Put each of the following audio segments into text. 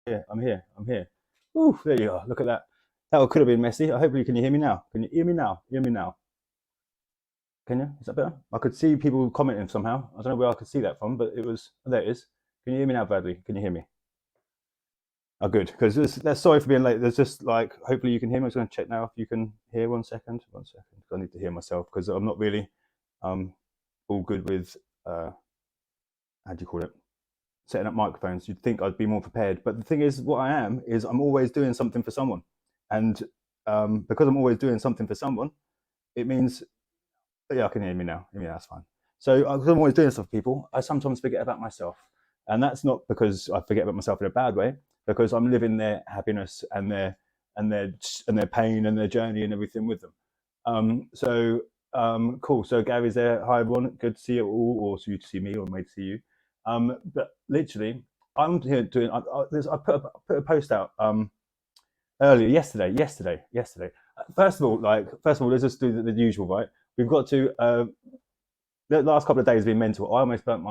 here. I'm here. I'm here. Ooh, there you are. Look at that. That could have been messy. Hopefully, can you hear me now? Can you hear me now? Hear me now? Can you? Is that better? I could see people commenting somehow. I don't know where I could see that from, but it was. Oh, there it is. Can you hear me now, Bradley? Can you hear me? Oh, good. Because that's sorry for being late. There's just like, hopefully you can hear me. I'm just going to check now if you can hear. 1 second. 1 second. I need to hear myself because I'm not really um all good with how do you call it? Setting up microphones. You'd think I'd be more prepared, but the thing is, what I am is I'm always doing something for someone, and because I'm always doing something for someone, it means yeah, I can hear me now. Yeah, that's fine. So because I'm always doing stuff for people, I sometimes forget about myself, and that's not because I forget about myself in a bad way, because I'm living their happiness and their and their pain and their journey and everything with them. Cool. So Gary's there. Hi everyone. Good to see you all, or so you to see me, or me to see you. But literally, I'm here doing. I put a post out earlier yesterday. First of all, let's just do the usual, right? We've got to. The last couple of days have been mental. I almost burnt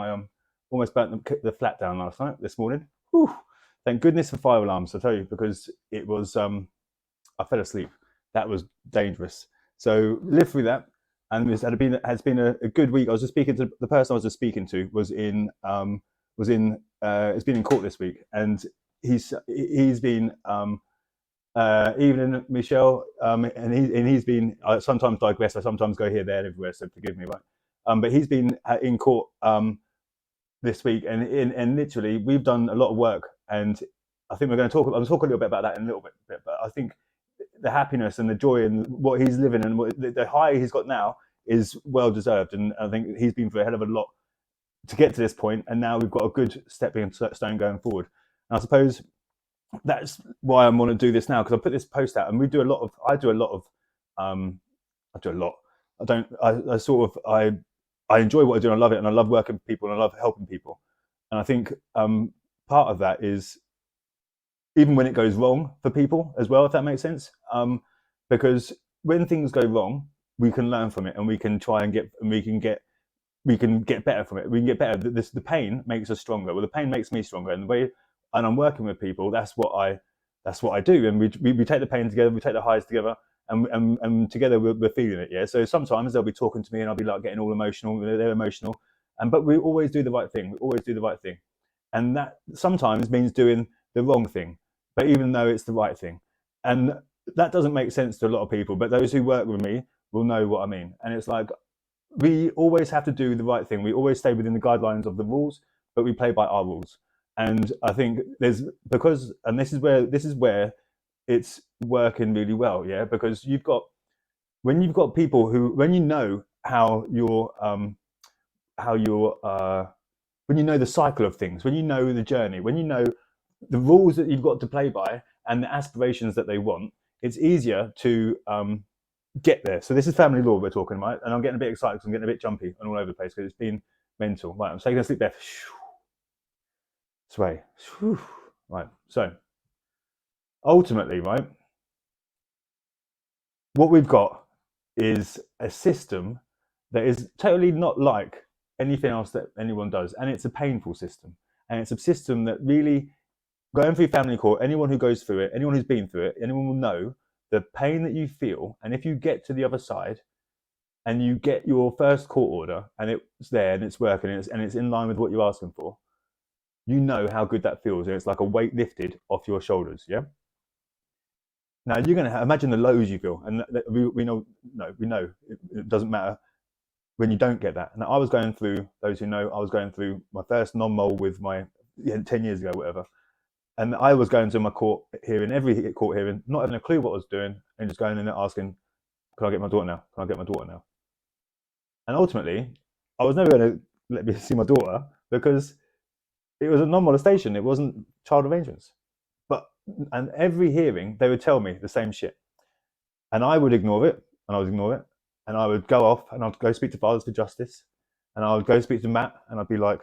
the flat down last night. This morning, whew, thank goodness for fire alarms. I tell you, because it was. I fell asleep. That was dangerous. So live through that, and this has been a good week. I was just speaking to the person I was just speaking to has been in court this week, and he's been evening Michelle, he's been I sometimes digress. I sometimes go here, there, and everywhere. So forgive me, right? But he's been in court this week, and literally we've done a lot of work, and I think we're going to talk. I'll talk a little bit about that in a little bit. But I think the happiness and the joy and what he's living and the high he's got now is well deserved, and I think he's been through a hell of a lot to get to this point, and now we've got a good stepping stone going forward. And I suppose that's why I want to do this now, because I put this post out, and we do a lot of. I do a lot of. I do a lot. I don't. I sort of. I enjoy what I do. And I love it, and I love working with people, and I love helping people. And I think part of that is even when it goes wrong for people as well, if that makes sense. Because when things go wrong, we can learn from it, and we can try and get, and we can get better from it. We can get better. The pain makes us stronger. Well, the pain makes me stronger, and the way, and I'm working with people. That's what I do, and we take the pain together. We take the highs together, and together we're feeling it. Yeah. So sometimes they'll be talking to me, and I'll be like getting all emotional. They're emotional, but we always do the right thing. We always do the right thing, and that sometimes means doing the wrong thing, but even though it's the right thing, and that doesn't make sense to a lot of people. But those who work with me will know what I mean. And it's like we always have to do the right thing. We always stay within the guidelines of the rules, but we play by our rules. And I think there's because, and this is where it's working really well, yeah. Because when you've got people who, when you know how you're when you know the cycle of things, when you know the journey, when you know the rules that you've got to play by and the aspirations that they want, it's easier to get there. So this is family law we're talking about, and I'm getting a bit excited because I'm getting a bit jumpy and all over the place because it's been mental. Right, I'm taking a sleep there. Sway. Right. So ultimately, right, what we've got is a system that is totally not like anything else that anyone does, and it's a painful system, and it's a system that really, going through family court, anyone who goes through it, anyone who's been through it, anyone will know the pain that you feel. And if you get to the other side and you get your first court order and it's there and it's working and it's in line with what you're asking for, you know how good that feels, and it's like a weight lifted off your shoulders. Yeah. Now you're going to imagine the lows you feel, and we know, no, we know it doesn't matter when you don't get that. Now I was going through, those who know, I was going through my first non-mole with my 10 years ago, whatever. And I was going to my court hearing, every court hearing, not having a clue what I was doing, and just going in there asking, "Can I get my daughter now? Can I get my daughter now?" And ultimately, I was never going to let me see my daughter because it was a non-molestation. It wasn't child arrangements. But and every hearing, they would tell me the same shit, and I would ignore it, and I would ignore it, and I would go off, and I'd go speak to Fathers for Justice, and I would go speak to Matt, and I'd be like,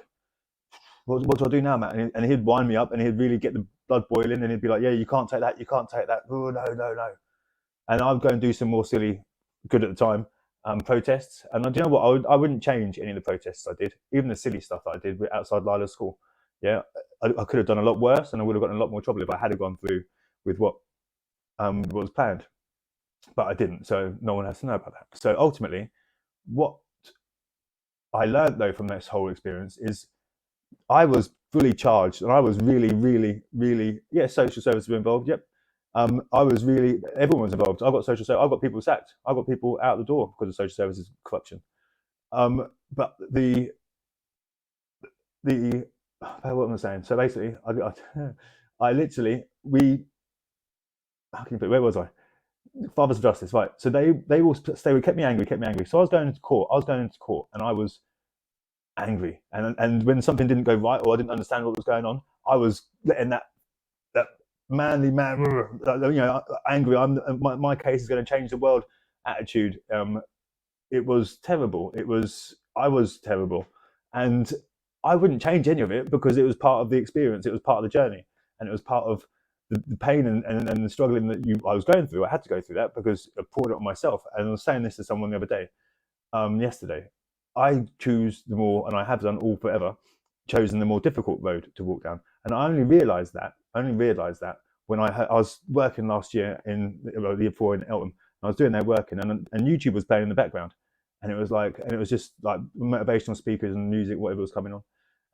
what do I do now, Matt? And he'd wind me up, and he'd really get the blood boiling, and he'd be like, yeah, you can't take that, you can't take that. Oh, no, no, no. And I'd go and do some more silly, good at the time, protests. And do you know what? I wouldn't change any of the protests I did, even the silly stuff that I did outside Lila's school. Yeah, I could have done a lot worse, and I would have gotten a lot more trouble if I had gone through with what was planned. But I didn't, so no one has to know about that. So ultimately, what I learned though from this whole experience is I was fully charged, and I was really, really, really, yeah, social services were involved. Yep. I was really, everyone was involved. I got social service. I got people sacked. I got people out the door because of social services corruption. But the what am I saying? So basically, I literally we how can you put it, where was I? Fathers of Justice, right? So they kept me angry, kept me angry. So I was going into court. I was going into court, and I was angry. And when something didn't go right, or I didn't understand what was going on, I was letting that manly man, angry. My case is going to change the world attitude. It was terrible. I was terrible, and I wouldn't change any of it because it was part of the experience. It was part of the journey, and it was part of the pain and the struggling that I was going through. I had to go through that because I poured it on myself. And I was saying this to someone the other day, yesterday. I choose the more, and I have done all forever, chosen the more difficult road to walk down. And I only realised that. When I was working last year the year before in Eltham. I was doing there working, and YouTube was playing in the background, and it was just like motivational speakers and music, whatever was coming on.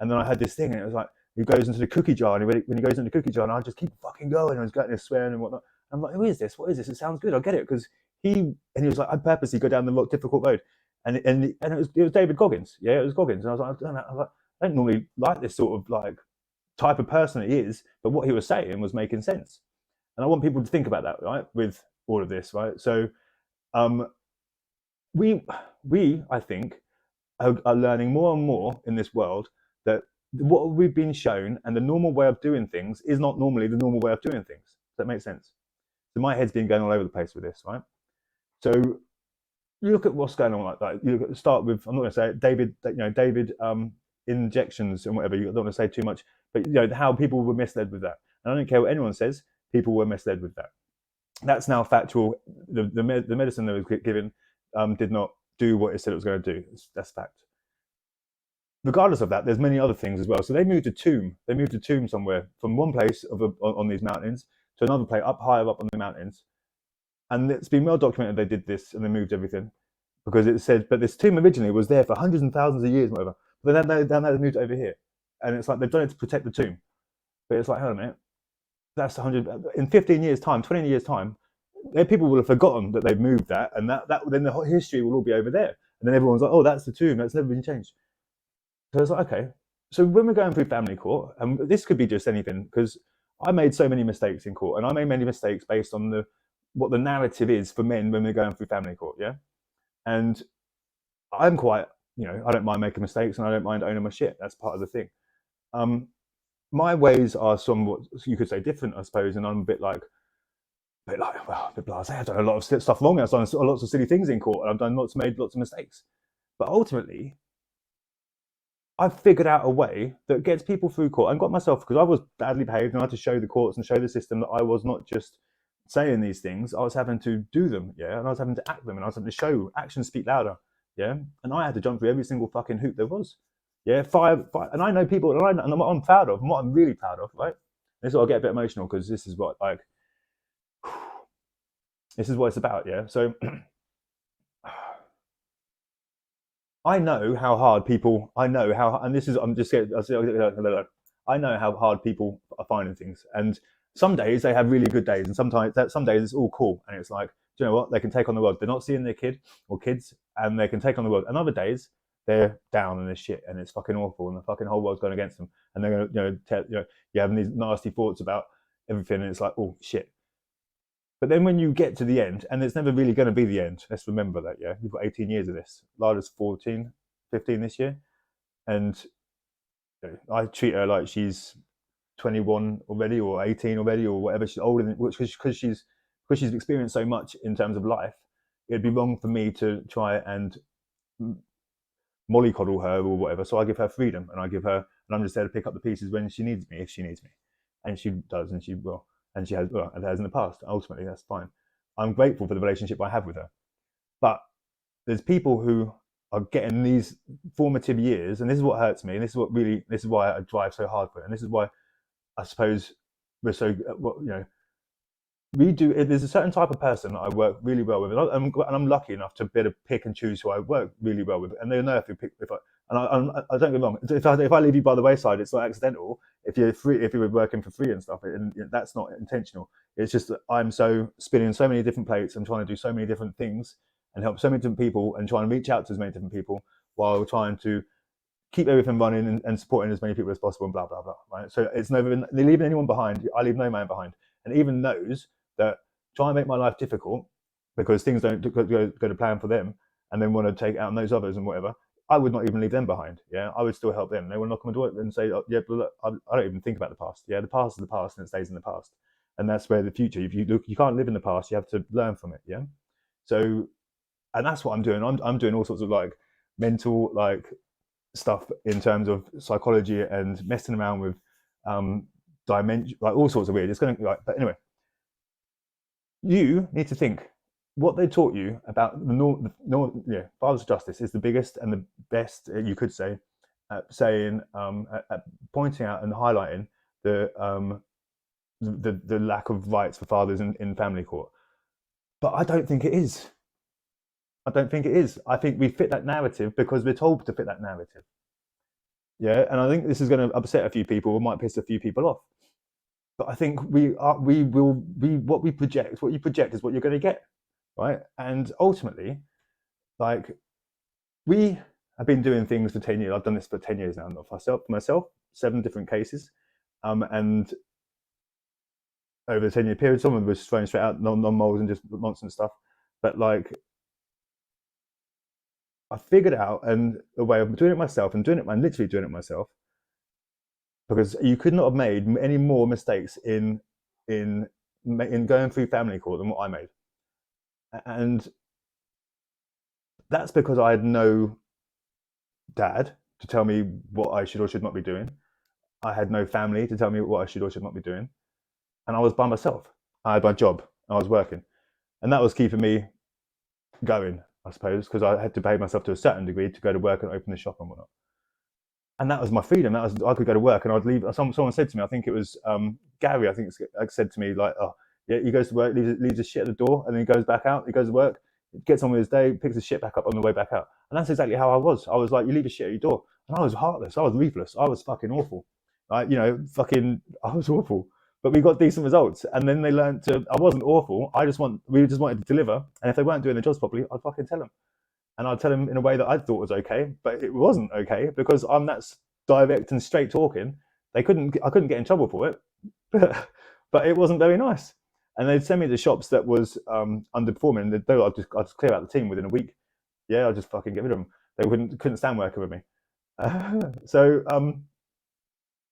And then I had this thing, and it was like he goes into the cookie jar, and when he goes into the cookie jar, and I just keep fucking going, and I was going there swearing and whatnot. I'm like, who is this? What is this? It sounds good. I get it because he was like, I purposely go down the difficult road, and it was David Goggins. Yeah, it was Goggins, and I don't normally like this sort of like type of person he is, but what he was saying was making sense, and I want people to think about that, right? With all of this, right? So, um, we I think are learning more and more in this world that what we've been shown and the normal way of doing things is not normally the normal way of doing things. Does that make sense? So my head's been going all over the place with this, right? So you look at what's going on like that. You start with, I'm not going to say it, David injections and whatever. You don't want to say too much, but how people were misled with that. And I don't care what anyone says, people were misled with that. That's now factual. The medicine that was given did not do what it said it was going to do. That's fact. Regardless of that, there's many other things as well. So they moved a tomb. They moved a tomb somewhere from one place on these mountains to another place up higher up on the mountains. And it's been well documented they did this and they moved everything because it said, but this tomb originally was there for hundreds and thousands of years, whatever. But then they moved it over here, and it's like they've done it to protect the tomb. But it's like, hold on a minute, that's 100 in 15 years' time, 20 years' time. People will have forgotten that they've moved that, and that then the whole history will all be over there. And then everyone's like, oh, that's the tomb. That's never been changed. So it's like, okay. So when we're going through family court, and this could be just anything, because I made so many mistakes in court, and I made many mistakes based on what the narrative is for men when we're going through family court, yeah. And I'm quite, I don't mind making mistakes, and I don't mind owning my shit. That's part of the thing. My ways are somewhat, you could say, different, I suppose, and I'm a bit well, a bit blasé. I've done a lot of stuff wrong. I've done lots of silly things in court, and I've made lots of mistakes. But ultimately, I've figured out a way that gets people through court and got myself, because I was badly behaved and I had to show the courts and show the system that I was not just saying these things, I was having to do them, yeah, and I was having to act them, and I was having to show actions speak louder, yeah, and I had to jump through every single fucking hoop there was, yeah, five, and I know people, and what I'm proud of, and what I'm really proud of, right? This is what I get a bit emotional because this is what this is what it's about, yeah. So I know how hard people. I know how, and this is. I'm just saying. I know how hard people are finding things, and some days they have really good days, and some days it's all cool, and it's like, do you know what? They can take on the world. They're not seeing their kid or kids, and they can take on the world. And other days they're down and they're shit, and it's fucking awful, and the fucking whole world's going against them, and they're gonna, you're having these nasty thoughts about everything, and it's like, oh shit. But then when you get to the end, and it's never really going to be the end, let's remember that, yeah? You've got 18 years of this. Lara's 14, 15 this year. And I treat her like she's 21 already, or 18 already, or whatever. She's older than, because she's experienced so much in terms of life. It'd be wrong for me to try and mollycoddle her or whatever. So I give her freedom, and and I'm just there to pick up the pieces when she needs me, if she needs me. And she does, and she will. And she has, and has in the past. Ultimately, that's fine. I'm grateful for the relationship I have with her. But there's people who are getting these formative years, and this is what hurts me, and this is why I drive so hard for it, and this is why I suppose we're so we do. There's a certain type of person that I work really well with, and I'm lucky enough to be able to pick and choose who I work really well with, and they know if I. And I don't get wrong. If I leave you by the wayside, it's not accidental. If you're free, if you were working for free and stuff, and that's not intentional. It's just that I'm so spinning so many different plates and trying to do so many different things and help so many different people and trying to reach out to as many different people while trying to keep everything running and supporting as many people as possible and blah blah blah. Right. So it's never leaving anyone behind. I leave no man behind, and even those that try and make my life difficult because things don't go to plan for them, and then want to take out on those others and whatever. I would not even leave them behind. Yeah, I would still help them. They would knock on my door and say, oh, "Yeah, but look, I don't even think about the past. Yeah, the past is the past, and it stays in the past, and that's where the future. If you look, you can't live in the past. You have to learn from it. Yeah, so and that's what I'm doing. I'm doing all sorts of like mental like stuff in terms of psychology and messing around with dimension, like all sorts of weird. It's going to like, but anyway, you need to think what they taught you about fathers of justice is the biggest and the best you could say at saying at pointing out and highlighting the lack of rights for fathers in family court. But I don't think it is. I don't think it is. I think we fit that narrative because we're told to fit that narrative. Yeah, and I think this is going to upset a few people, or might piss a few people off. But I think we will be what we project. What you project is what you're going to get, right? And ultimately, like we have been doing things for 10 years. I've done this for 10 years now, not for myself, 7 different cases, and over a 10-year period, someone was thrown straight out, non-moles and just nonsense stuff. But like I figured out a way of doing it myself and literally doing it myself, because you could not have made any more mistakes in going through family court than what I made, and that's because I had no dad to tell me what I should or should not be doing. I had no family to tell me what I should or should not be doing, and I was by myself. I had my job, I was working, and that was keeping me going, I suppose, because I had to pay myself to a certain degree to go to work and open the shop and whatnot. And that was my freedom. That was I could go to work and I'd leave. Someone said to me, I think it was Gary. I think said to me like, "Oh, yeah, he goes to work, leaves his shit at the door, and then he goes back out. He goes to work, gets on with his day, picks his shit back up on the way back out." And that's exactly how I was. I was like, "You leave your shit at your door," and I was heartless. I was ruthless. I was fucking awful. Like I was awful. But we got decent results, and then they learned to. I wasn't awful. We just wanted to deliver, and if they weren't doing the jobs properly, I'd fucking tell them. And I'd tell him in a way that I thought was okay, but it wasn't okay because I'm that direct and straight talking. I couldn't get in trouble for it, but it wasn't very nice. And they'd send me to shops that was underperforming. I'd just clear out the team within a week. Yeah, I'd just fucking get rid of them. They couldn't stand working with me. So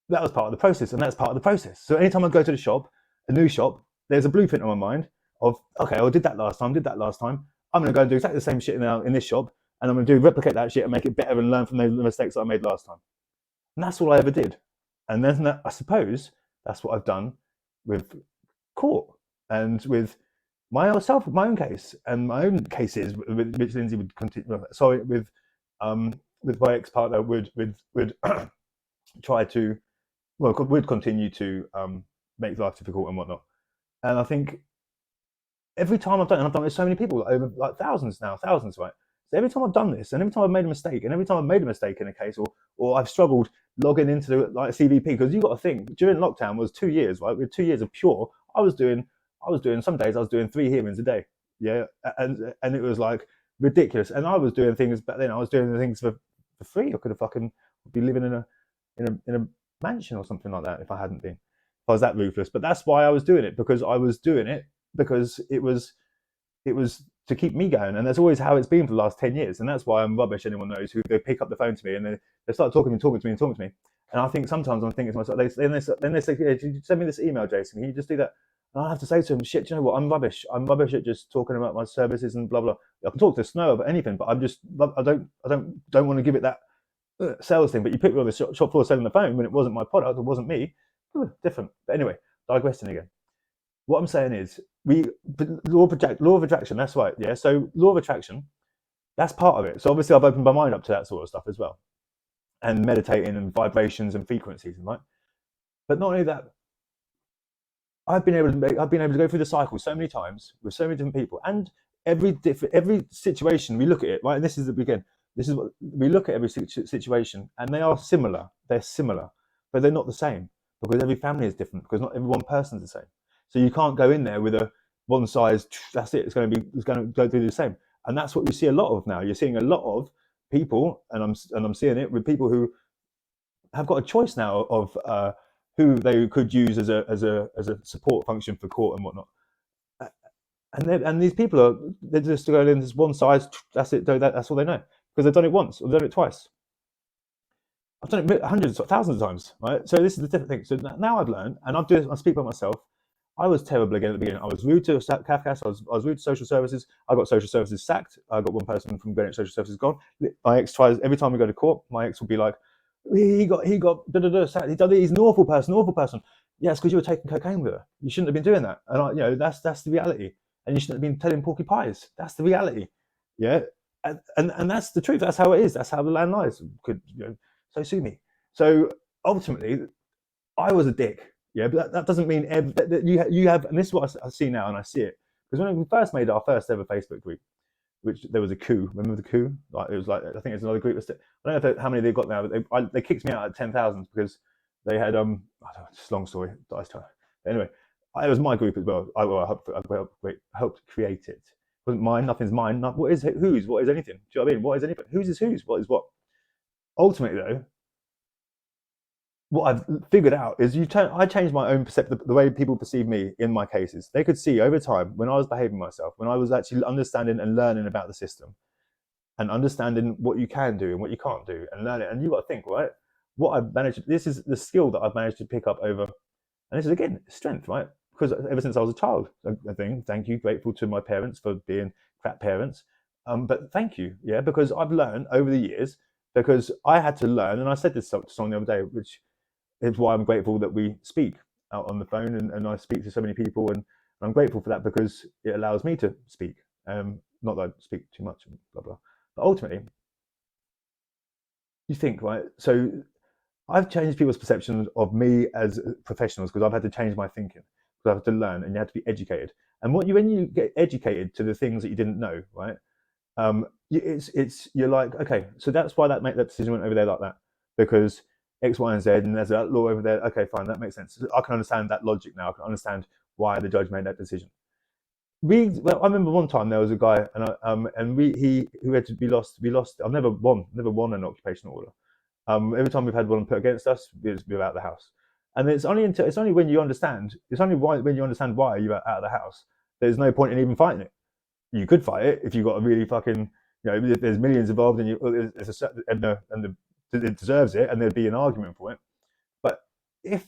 that was part of the process, and that's part of the process. So anytime I go to the shop, a new shop, there's a blueprint in my mind of okay, I did that last time. I'm going to go and do exactly the same shit now in this shop, and I'm going to replicate that shit and make it better and learn from the mistakes that I made last time. And that's all I ever did. And then I suppose that's what I've done with court and with my own case and my own cases, which Lindsay would continue. Sorry, with my ex-partner would try to, would continue to make life difficult and whatnot. And I think every time I've done it, and I've done it with so many people, over like thousands, right? So every time I've done this, and every time I've made a mistake, and every time I've made a mistake in a case, or I've struggled logging into the like CVP, because you've got to think during lockdown was 2 years, right? With 2 years of pure, I was doing some days I was doing 3 hearings a day, yeah, and it was like ridiculous. And I was doing things back then. I was doing things for free. I could have fucking be living in a mansion or something like that if I hadn't been. If I was that ruthless. But that's why I was doing it, because I was doing it because it was to keep me going, and that's always how it's been for the last 10 years. And that's why I'm rubbish. Anyone knows who they pick up the phone to me and they start talking to me. And I think sometimes I'm thinking to myself, then they say, yeah, "Did you send me this email, Jason? Can you just do that?" And I have to say to them, "Shit, do you know what? I'm rubbish. I'm rubbish at just talking about my services and blah blah. I can talk to Snow about anything, but I don't want to give it that sales thing. But you put me on the shop floor selling the phone when it wasn't my product, it wasn't me. Different. But anyway, digressing again. What I'm saying is, law of attraction. That's right. Yeah. So law of attraction. That's part of it. So obviously I've opened my mind up to that sort of stuff as well, and meditating and vibrations and frequencies, right? But not only that, I've been able to go through the cycle so many times with so many different people, and every situation we look at it, right. And this is the begin. This is what we look at every situation, and they are similar. They're similar, but they're not the same because every family is different. Because not every one person's the same. So you can't go in there with a one size. That's it. It's going to go through the same, and that's what we see a lot of now. You're seeing a lot of people, and I'm seeing it with people who have got a choice now of who they could use as a support function for court and whatnot. And these people they're just going in this one size. That's it. That's all they know because they've done it once or they've done it twice. I've done it hundreds, thousands of times, right? So this is the different thing. So now I've learned, and I speak by myself. I was terrible again at the beginning. I was rude to Cafcass. I was rude to social services. I got social services sacked. I got one person from Greenwich Social Services gone. My ex tries every time we go to court. My ex will be like, he got sacked. He's an awful person. Awful person. Yeah, it's because you were taking cocaine with her. You shouldn't have been doing that. And that's the reality. And you shouldn't have been telling porky pies. That's the reality. Yeah, and that's the truth. That's how it is. That's how the land lies. So sue me. So ultimately, I was a dick. Yeah, but that doesn't mean that you have. And this is what I see now, and I see it because when we first made our first ever Facebook group, which there was a coup. Remember the coup? Like it was like I think it's another group. I don't know how many they've got now, but they kicked me out at 10,000 because they had I don't know, it's a long story. Anyway, it was my group as well. I helped create it. It wasn't mine. Nothing's mine. What is whose? What is anything? Do you know what I mean? What is anything? Whose is whose? What is what? Ultimately, though, what I've figured out is I changed my own perception, the way people perceive me in my cases. They could see over time when I was behaving myself, when I was actually understanding and learning about the system and understanding what you can do and what you can't do and learn it. And you got to think, right? What I've managed, this is the skill that I've managed to pick up over, and this is again strength, right? Because ever since I was a child, I think, thank you, grateful to my parents for being crap parents. But thank you, yeah, because I've learned over the years, because I had to learn, and I said this to someone the other day, which is why I'm grateful that we speak out on the phone and I speak to so many people, and I'm grateful for that because it allows me to speak. Not that I speak too much, blah blah. But ultimately, you think, right? So I've changed people's perceptions of me as professionals because I've had to change my thinking because I have to learn, and you have to be educated. And when you get educated to the things that you didn't know, right? You're like, okay, so that's why that decision went over there like that, because X, Y, and Z, and there's that law over there. Okay, fine, that makes sense. I can understand that logic now. I can understand why the judge made that decision. I remember one time there was a guy, and he who had to be lost. We lost. I've never won an occupational order. Every time we've had one put against us, we're out of the house. And it's only when you understand. It's only when you understand why you're out of the house. There's no point in even fighting it. You could fight it if you've got a really fucking, there's millions involved and it deserves it, and there'd be an argument for it. But if,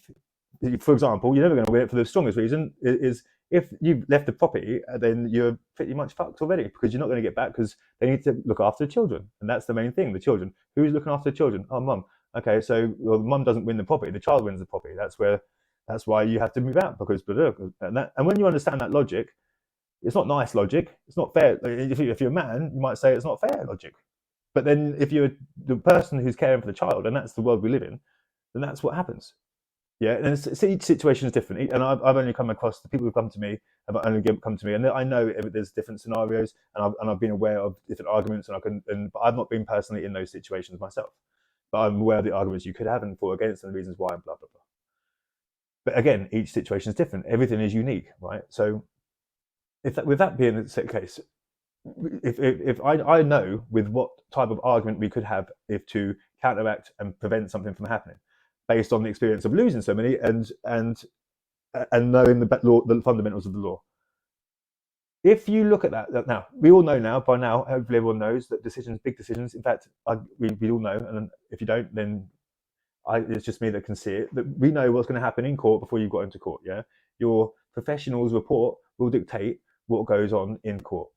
for example, you're never going to win it for the strongest reason is if you've left the property, then you're pretty much fucked already because you're not going to get back because they need to look after the children, and that's the main thing. The children. Who's looking after the children? Oh, mum. Okay, so mum doesn't win the property. The child wins the property. That's why you have to move out because and when you understand that logic, it's not nice logic. It's not fair. If you're a man, you might say it's not fair logic. But then if you're the person who's caring for the child, and that's the world we live in, then that's what happens. Yeah, and each situation is different. And I've only come across the people who come to me have only come to me, and I know there's different scenarios, and I've been aware of different arguments, but I've not been personally in those situations myself. But I'm aware of the arguments you could have and for against, and the reasons why, and blah blah blah. But again, each situation is different. Everything is unique, right? So with that being the case, if I know with what type of argument we could have if to counteract and prevent something from happening, based on the experience of losing so many and knowing the fundamentals of the law. If you look at that now, we all know now. By now, hopefully everyone knows that decisions, big decisions. In fact, we all know, and if you don't, then it's just me that can see it. That we know what's going to happen in court before you got into court. Yeah, your professional's report will dictate what goes on in court,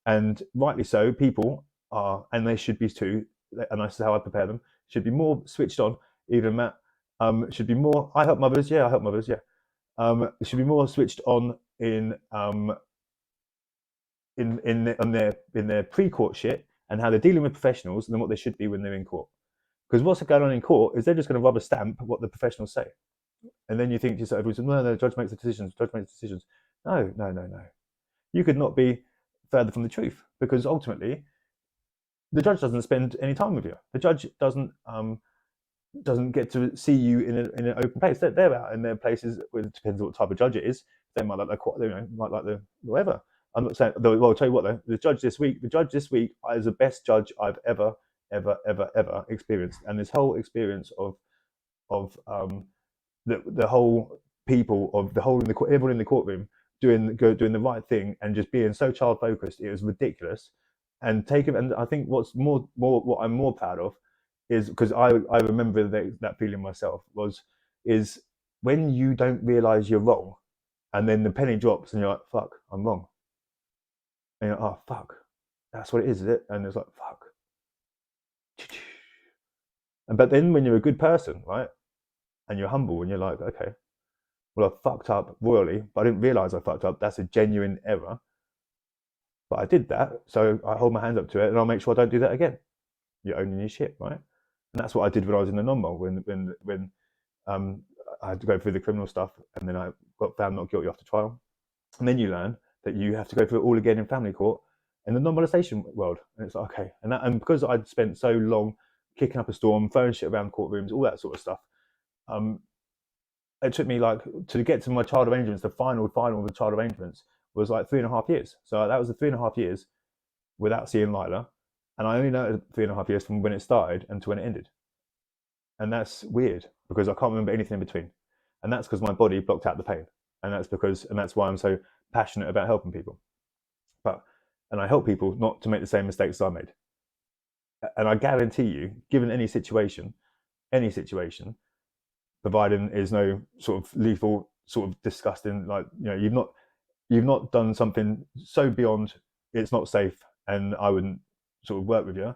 and rightly so. People are, and they should be too. And this is how I prepare them. Should be more switched on. Even Matt should be more. I help mothers. Yeah, I help mothers. Yeah, should be more switched on in their pre-court shit and how they're dealing with professionals than what they should be when they're in court. Because what's going on in court is they're just going to rubber stamp what the professionals say. And then you think to yourself, no, the judge makes the decisions, judge makes the decisions. No. You could not be further from the truth, because ultimately the judge doesn't spend any time with you. The judge doesn't get to see you in an open place. They're out in their places. It depends what type of judge it is. They might like the whatever. I'm not saying. Well, I'll tell you what though. The judge this week is the best judge I've ever experienced. And this whole experience of the whole people of the whole everyone in the courtroom doing the right thing and just being so child focused, it was ridiculous. And I think what I'm more proud of is, because I remember that feeling myself, is when you don't realize you're wrong, and then the penny drops and you're like, fuck, I'm wrong. And you're like, oh fuck, that's what it is it? And it's like, fuck. But then when you're a good person, right, and you're humble and you're like, okay, well, I fucked up royally, but I didn't realize I fucked up. That's a genuine error. But I did that, so I hold my hands up to it, and I'll make sure I don't do that again. You're owning your shit, right? And that's what I did when I was in the non-mol, when I had to go through the criminal stuff, and then I got found not guilty after trial. And then you learn that you have to go through it all again in family court in the non-molestation world. And it's like, okay. And because I'd spent so long kicking up a storm, throwing shit around courtrooms, all that sort of stuff, it took me to get to my child arrangements, the final of the child arrangements was 3.5 years. So that was the 3.5 years without seeing Lila. And I only know 3.5 years from when it started and to when it ended. And that's weird, because I can't remember anything in between. And that's because my body blocked out the pain. And that's why I'm so passionate about helping people. And I help people not to make the same mistakes I made. And I guarantee you, given any situation, providing is no sort of lethal, sort of disgusting, you've not done something so beyond it's not safe, and I wouldn't sort of work with you.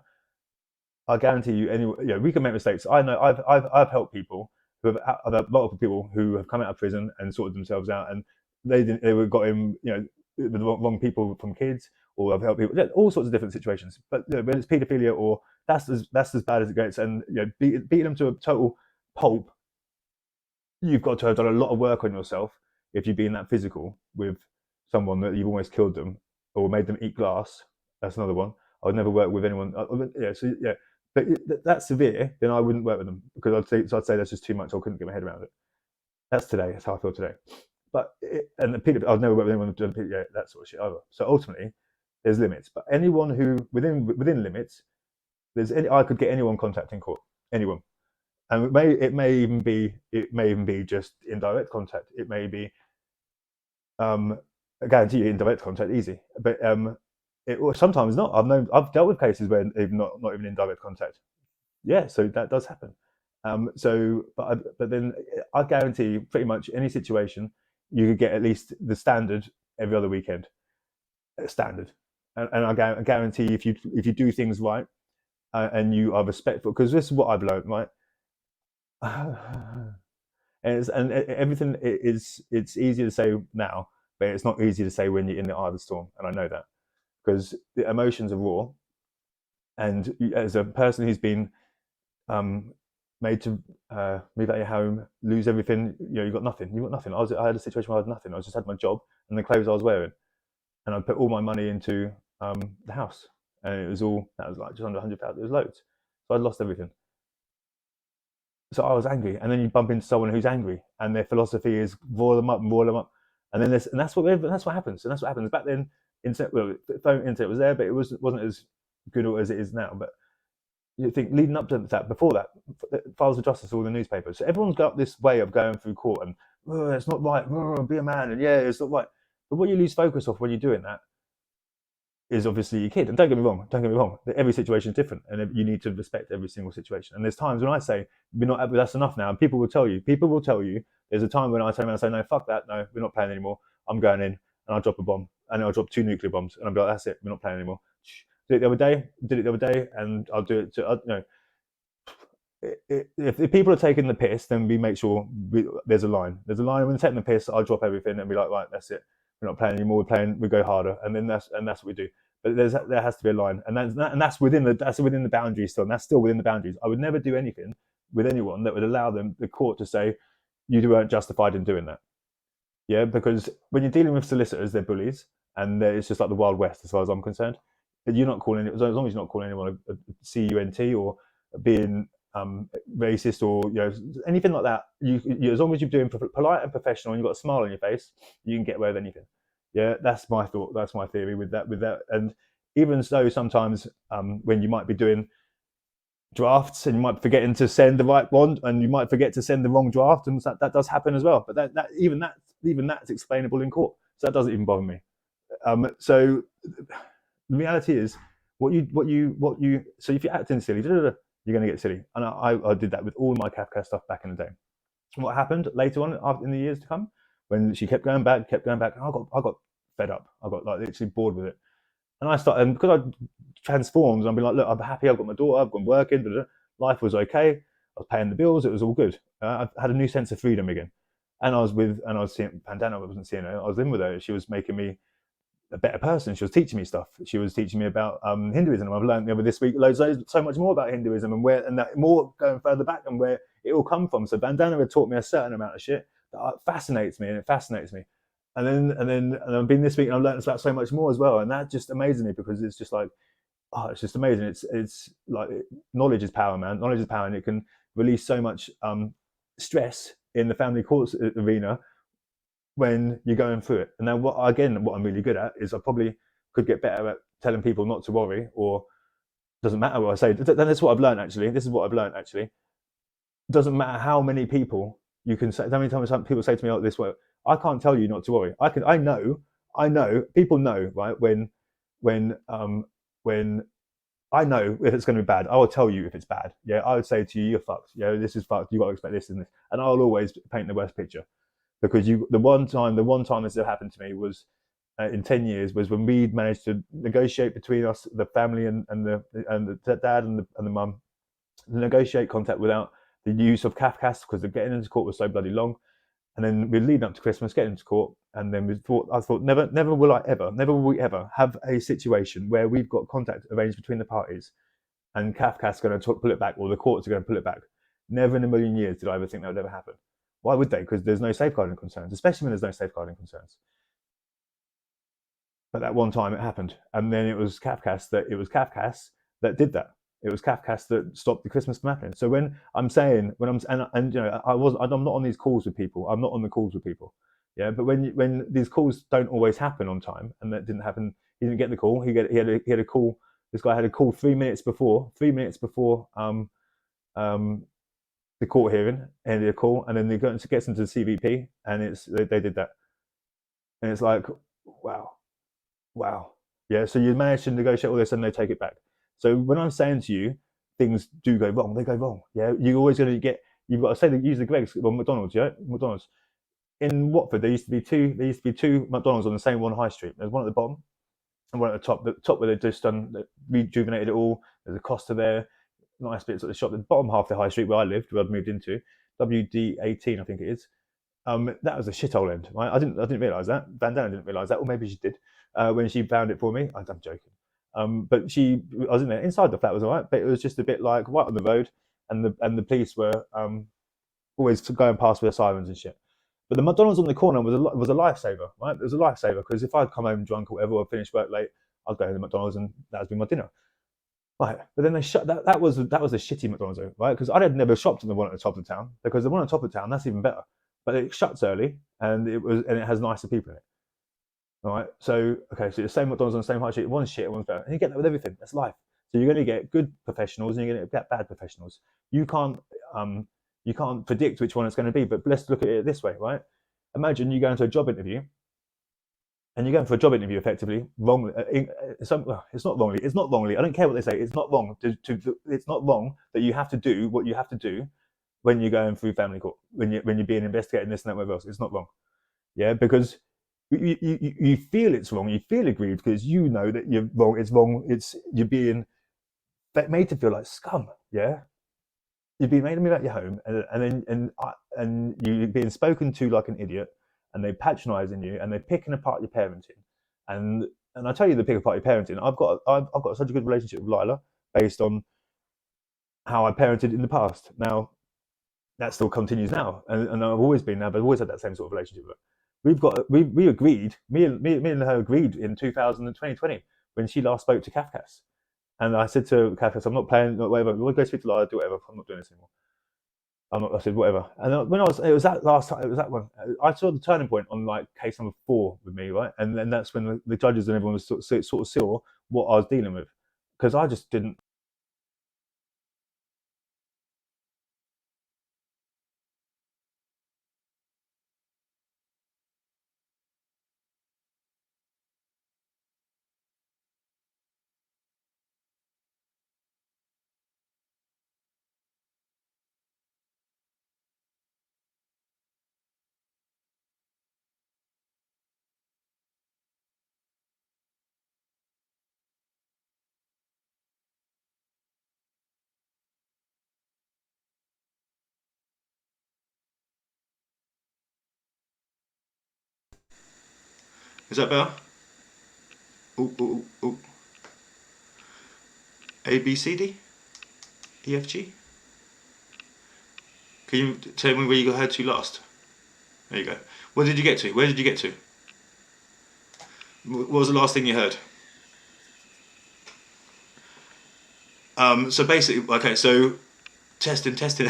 I guarantee you, we can make mistakes. I know I've helped people I've had multiple people who have come out of prison and sorted themselves out, and they got in, with the wrong people from kids, or I've helped people, all sorts of different situations. But when it's paedophilia, or that's as bad as it gets, and beating them to a total pulp, you've got to have done a lot of work on yourself if you've been that physical with someone that you've almost killed them or made them eat glass. That's another one. I would never work with anyone. But that's severe, then I wouldn't work with them, because I'd say that's just too much. I couldn't get my head around it. That's today. That's how I feel today. But I'd never work with anyone who's done that sort of shit either. So ultimately, there's limits. But anyone who within limits, I could get anyone contact in court, anyone. And it may even be just indirect contact. It may be, I guarantee you, indirect contact easy. But sometimes not. I've dealt with cases where not even indirect contact. Yeah, so that does happen. But then I guarantee you, pretty much any situation, you could get at least the standard every other weekend. Standard, and I guarantee if you do things right, and you are respectful, because this is what I've learned, right? And everything it's easier to say now, but it's not easy to say when you're in the eye of the storm, and I know that, because the emotions are raw, and as a person who's been made to move out of your home, lose everything, you've got nothing. I had a situation where I had nothing. I just had my job and the clothes I was wearing, and I put all my money into the house, and that was like just under 100,000. It was loads, so I'd lost everything. So I was angry, and then you bump into someone who's angry, and their philosophy is roll them up, and then that's what happens. And that's what happens. Back then, internet was there, but it wasn't as good as it is now. But you think leading up to that, before that, Files of Justice, all the newspapers. So everyone's got this way of going through court, and it's not right. Be a man, and it's not right. But what you lose focus of when you're doing that is obviously your kid. And don't get me wrong, every situation is different, and you need to respect every single situation. And there's times when I say, we're not happy, that's enough now. And people will tell you, there's a time when I turn around and say, no, fuck that, no, we're not playing anymore. I'm going in, and I'll drop a bomb, and I'll drop 2 nuclear bombs, and I'll be like, that's it, we're not playing anymore. Did it the other day, and I'll do it to, if people are taking the piss, then we make sure there's a line. When they're taking the piss, I'll drop everything and be like, right, that's it. We're not playing anymore. We go harder, and then that's what we do. but there has to be a line, and that's within the boundaries still, and that's still within the boundaries. I would never do anything with anyone that would allow the court to say you weren't justified in doing that. Yeah, because when you're dealing with solicitors, they're bullies, and it's just like the Wild West as far as I'm concerned. But you're not calling it, as long as you're not calling anyone a CUNT or being racist or anything like that. You as long as you're doing polite and professional and you've got a smile on your face, you can get away with anything. Yeah, that's my thought. That's my theory with that. And even so, sometimes when you might be doing drafts and you might be forgetting to send the right one and you might forget to send the wrong draft, and that does happen as well. But even that's explainable in court, so that doesn't even bother me. So the reality is, what you so if you're acting silly, you're going to get silly, and I did that with all my Cafcass stuff back in the day. What happened later on in the years to come, when she kept going back, and I got fed up. I got like literally bored with it, and I started, and because I transformed, I'd be like, look, I'm happy. I've got my daughter. I've gone working. Life was okay. I was paying the bills. It was all good. I had a new sense of freedom again. And I was seeing Pandana. I wasn't seeing her. I was in with her. She was making me a better person. She was teaching me stuff. She was teaching me about Hinduism. I've learned over this week so much more about Hinduism and that more going further back and where it all come from. So Bandana had taught me a certain amount of shit that fascinates me, and it fascinates me. And I've been this week and I've learned about so much more as well, and that just amazes me because it's just like, oh, it's just amazing. It's like knowledge is power, man. Knowledge is power, and it can release so much stress in the family courts arena when you're going through it. And then what I'm really good at is I probably could get better at telling people not to worry, or doesn't matter what I say. Then that's what I've learned actually. This is what I've learned actually. It doesn't matter how many people you can say. How many times people say to me like this way, I can't tell you not to worry. I know. People know, right? When I know if it's going to be bad, I will tell you if it's bad. Yeah, I would say to you, you're fucked. Yeah, this is fucked. You got to expect this and this, and I'll always paint the worst picture. Because the one time this happened to me was in 10 years was when we managed to negotiate between us, the family and the dad and the mum, negotiate contact without the use of Cafcass, because the getting into court was so bloody long. And then we're leading up to Christmas, getting into court, and then I thought, never will we ever have a situation where we've got contact arranged between the parties, and Cafcass is going to pull it back, or the courts are going to pull it back. Never in a million years did I ever think that would ever happen. Why would they? Because there's no safeguarding concerns, especially when there's no safeguarding concerns. But that one time it happened, and then it was Cafcass that did that. It was Cafcass that stopped the Christmas from happening. So when I'm saying, and I'm not on these calls with people. I'm not on the calls with people. Yeah, but when these calls don't always happen on time, and that didn't happen, he didn't get the call. He had a call. This guy had a call 3 minutes before. 3 minutes before the court hearing, ended a call, and then they gets into the CVP, and they did that, and it's like, wow, wow, yeah. So you manage to negotiate all this, and they take it back. So when I'm saying to you, things do go wrong, they go wrong. Yeah, you're always going to get. You've got to say that use the Greggs or McDonald's. Yeah, McDonald's in Watford. There used to be two McDonald's on the same one high street. There's one at the bottom and one at the top. The top where they've just done rejuvenated it all. There's a Costa there, nice bits at the shop. The bottom half of the high street where I lived, where I'd moved into, WD18, I think it is. That was a shithole end. Right? I didn't realise that. Bandana didn't realise that, or maybe she did when she found it for me. I'm joking. But I was in there. Inside the flat was alright, but it was just a bit like right on the road, and the police were always going past with their sirens and shit. But the McDonald's on the corner was a lifesaver, right? It was a lifesaver because if I'd come home drunk or whatever, or finished work late, I'd go to the McDonald's and that would be my dinner. Right, but then they shut that. That was a shitty McDonald's, right? Because I had never shopped in the one at the top of the town, because the one at the top of the town, that's even better. But it shuts early, and it has nicer people in it. All right, so okay, so the same McDonald's on the same high street, one's shit, one's better, and you get that with everything. That's life. So you're going to get good professionals, and you're going to get bad professionals. You can't predict which one it's going to be. But let's look at it this way, right? Imagine you go into a job interview, and you're going for a job interview effectively wrongly. It's not wrongly. It's not wrongly. I don't care what they say. It's not wrong. It's not wrong that you have to do what you have to do when you're going through family court, when you're being investigated and this and that, whatever else. It's not wrong. Yeah, because you feel it's wrong. You feel aggrieved because you know that you're wrong. It's wrong. You're being made to feel like scum. Yeah, you've been made to move out your home, and you're being spoken to like an idiot, and they're patronising you, and they're picking apart your parenting, and And I tell you, the bigger party parenting, I've got such a good relationship with Lila based on how I parented in the past. Now that still continues now, and I've always been now, but I've always had that same sort of relationship with her. We agreed, me and her agreed in 2020 when she last spoke to Cafcass. And I said to Cafcass, I'm not playing, whatever. We'll go speak to Lila, do whatever. I'm not doing this anymore. I said whatever. And when it was that last time, it was that one. I saw the turning point on like case number 4 with me, right? And then that's when the judges and everyone was sort of saw what I was dealing with, because I just didn't. Is that better? Ooh, ooh, ooh. A, B, C, D, E, F, G. Can you tell me where you heard to last? There you go. What did you get to? Where did you get to? What was the last thing you heard? So basically, okay, so testing. So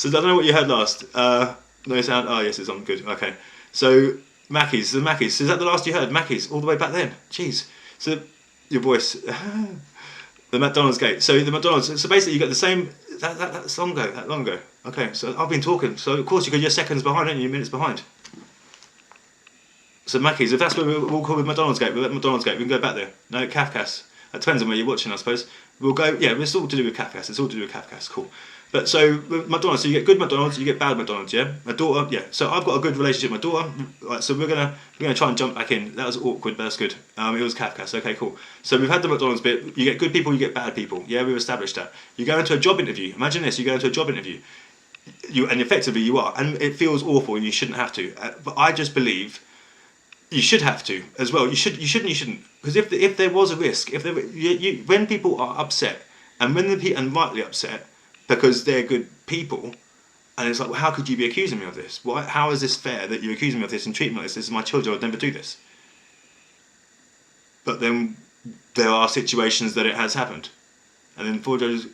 I don't know what you heard last. No sound. Oh yes, it's on. Good. Okay. So Mackey's. Is that the last you heard? Mackey's all the way back then. Jeez. So your voice. The McDonald's gate. So the McDonald's. So basically, you got the same. That's long ago. That long ago. Okay. So I've been talking. So of course you're seconds behind, aren't you? Minutes behind. So Mackey's. If that's what we'll call it, McDonald's gate. We're at McDonald's gate. We can go back there. No, Cafcass. It depends on where you're watching, I suppose. We'll go. Yeah, it's all to do with Cafcass. It's all to do with Cafcass. Cool. But so McDonald's, so you get good McDonald's, you get bad McDonald's, yeah. My daughter, yeah. So I've got a good relationship with my daughter. Right, so we're gonna try and jump back in. That was awkward, but that's good. It was Cafcass. Okay, cool. So we've had the McDonald's bit. You get good people, you get bad people. Yeah, we've established that. You go into a job interview. Imagine this: you go into a job interview. And effectively you are, and it feels awful, and you shouldn't have to. But I just believe you should have to as well. You shouldn't, because if there was a risk, if there when people are upset, and and rightly upset because they're good people, and it's like, well, how could you be accusing me of this? How is this fair that you're accusing me of this and treating me like this? This is my children. I'd never do this. But then there are situations that it has happened, and then 4 judges.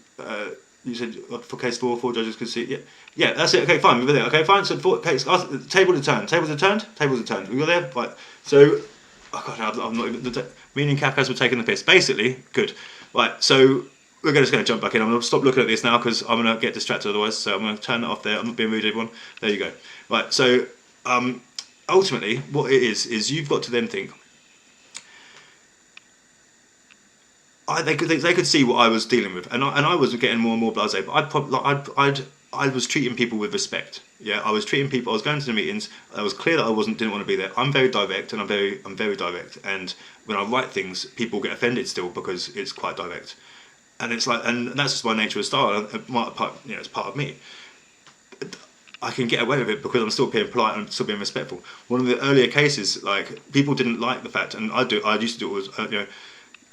You said for case 4 judges could see. Yeah, that's it. Okay, fine. We were there. Okay, fine. So tables are turned. Tables are turned. We were there. Right. So, oh god, I'm not even. Me and Cafcass were taking the piss. Basically, good. Right. So we're just going to jump back in. I'm going to stop looking at this now because I'm going to get distracted otherwise. So I'm going to turn that off there. I'm not being rude, everyone. There you go. Right. So, ultimately, what it is you've got to then think. They could see what I was dealing with, and I was getting more and more blasé. But I was treating people with respect. Yeah, I was treating people. I was going to the meetings. I was clear that I didn't want to be there. I'm very direct, and I'm very direct. And when I write things, people get offended still because it's quite direct, and it's like, and that's just my nature of style. It's part of me. I can get away with it because I'm still being polite and I'm still being respectful. One of the earlier cases, like, people didn't like the fact, and I used to do it was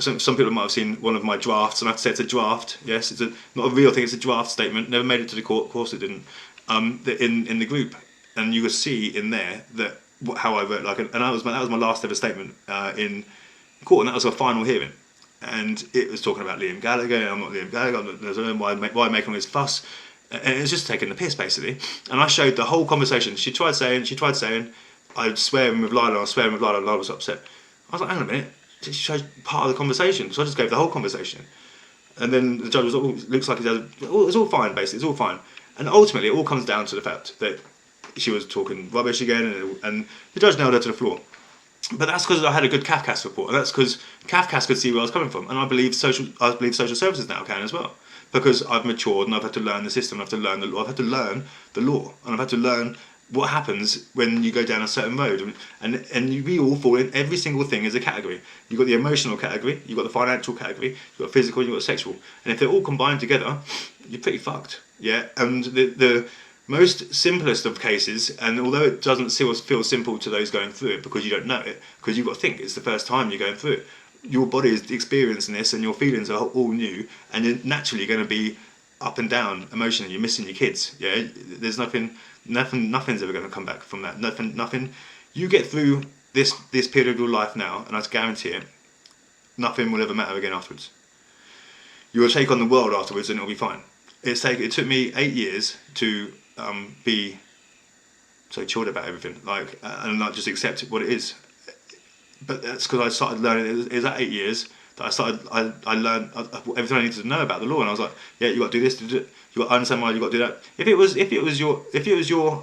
some people might have seen one of my drafts, and I have to say it's a draft. Yes, it's not a real thing. It's a draft statement. Never made it to the court. Of course, it didn't. In the group, and you could see in there that how I wrote, like, and that was my last ever statement in court, and that was a final hearing, and it was talking about Liam Gallagher. And I'm not Liam Gallagher. Why making all this fuss? And it was just taking the piss basically. And I showed the whole conversation. She tried saying, I'd swear him with Lila. I was swearing with Lila. Lila was upset. I was like, hang on a minute. She showed part of the conversation, so I just gave the whole conversation. And then the judge was, looks like it's all fine, basically, it's all fine. And ultimately, it all comes down to the fact that she was talking rubbish again, and the judge nailed her to the floor. But that's because I had a good Cafcass report, and that's because Cafcass could see where I was coming from, and I believe social services now can as well, because I've matured and I've had to learn the system, I've had to learn the law, and I've had to learn what happens when you go down a certain road, and we all fall in every single thing as a category. You've got the emotional category, you've got the financial category, you've got physical, you've got sexual, and if they're all combined together, you're pretty fucked. Yeah, and the most simplest of cases, and although it doesn't feel simple to those going through it because you don't know it, because you've got to think it's the first time you're going through it, your body is experiencing this and your feelings are all new, and you're naturally going to be up and down emotionally. You're missing your kids. Yeah, there's nothing's ever going to come back from that. Nothing. You get through this period of your life now, and I guarantee it, nothing will ever matter again afterwards. You will take on the world afterwards, and it'll be fine. It took me 8 years to be so chilled about everything, and not just accept what it is. But that's because I started learning. It was at 8 years that I learned everything I needed to know about the law, and I was like, yeah, you got to do this, you got to understand why you got to do that. If it was your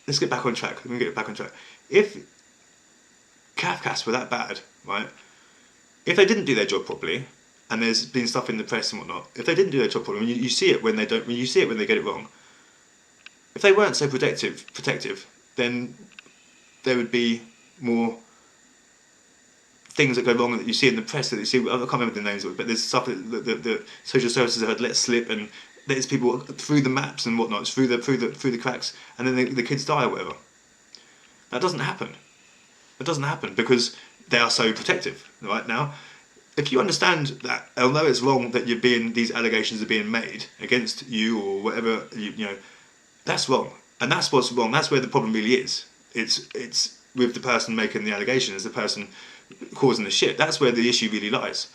let's get back on track. Let me get back on track. If Cafcass were that bad, right? If they didn't do their job properly, and there's been stuff in the press and whatnot, if they didn't do their job properly, you see it when they don't. You see it when they get it wrong. If they weren't so protective, then there would be more things that go wrong that you see in the press that you see. I can't remember the names of it, but there's stuff that the social services have let slip, and there's people through the maps and whatnot, through the cracks, and then the kids die or whatever. That doesn't happen. It doesn't happen because they are so protective. Right now, if you understand that, although it's wrong that these allegations are being made against you or whatever, you know, that's wrong, and that's what's wrong. That's where the problem really is. It's with the person making the allegation, as the person causing the shit. That's where the issue really lies.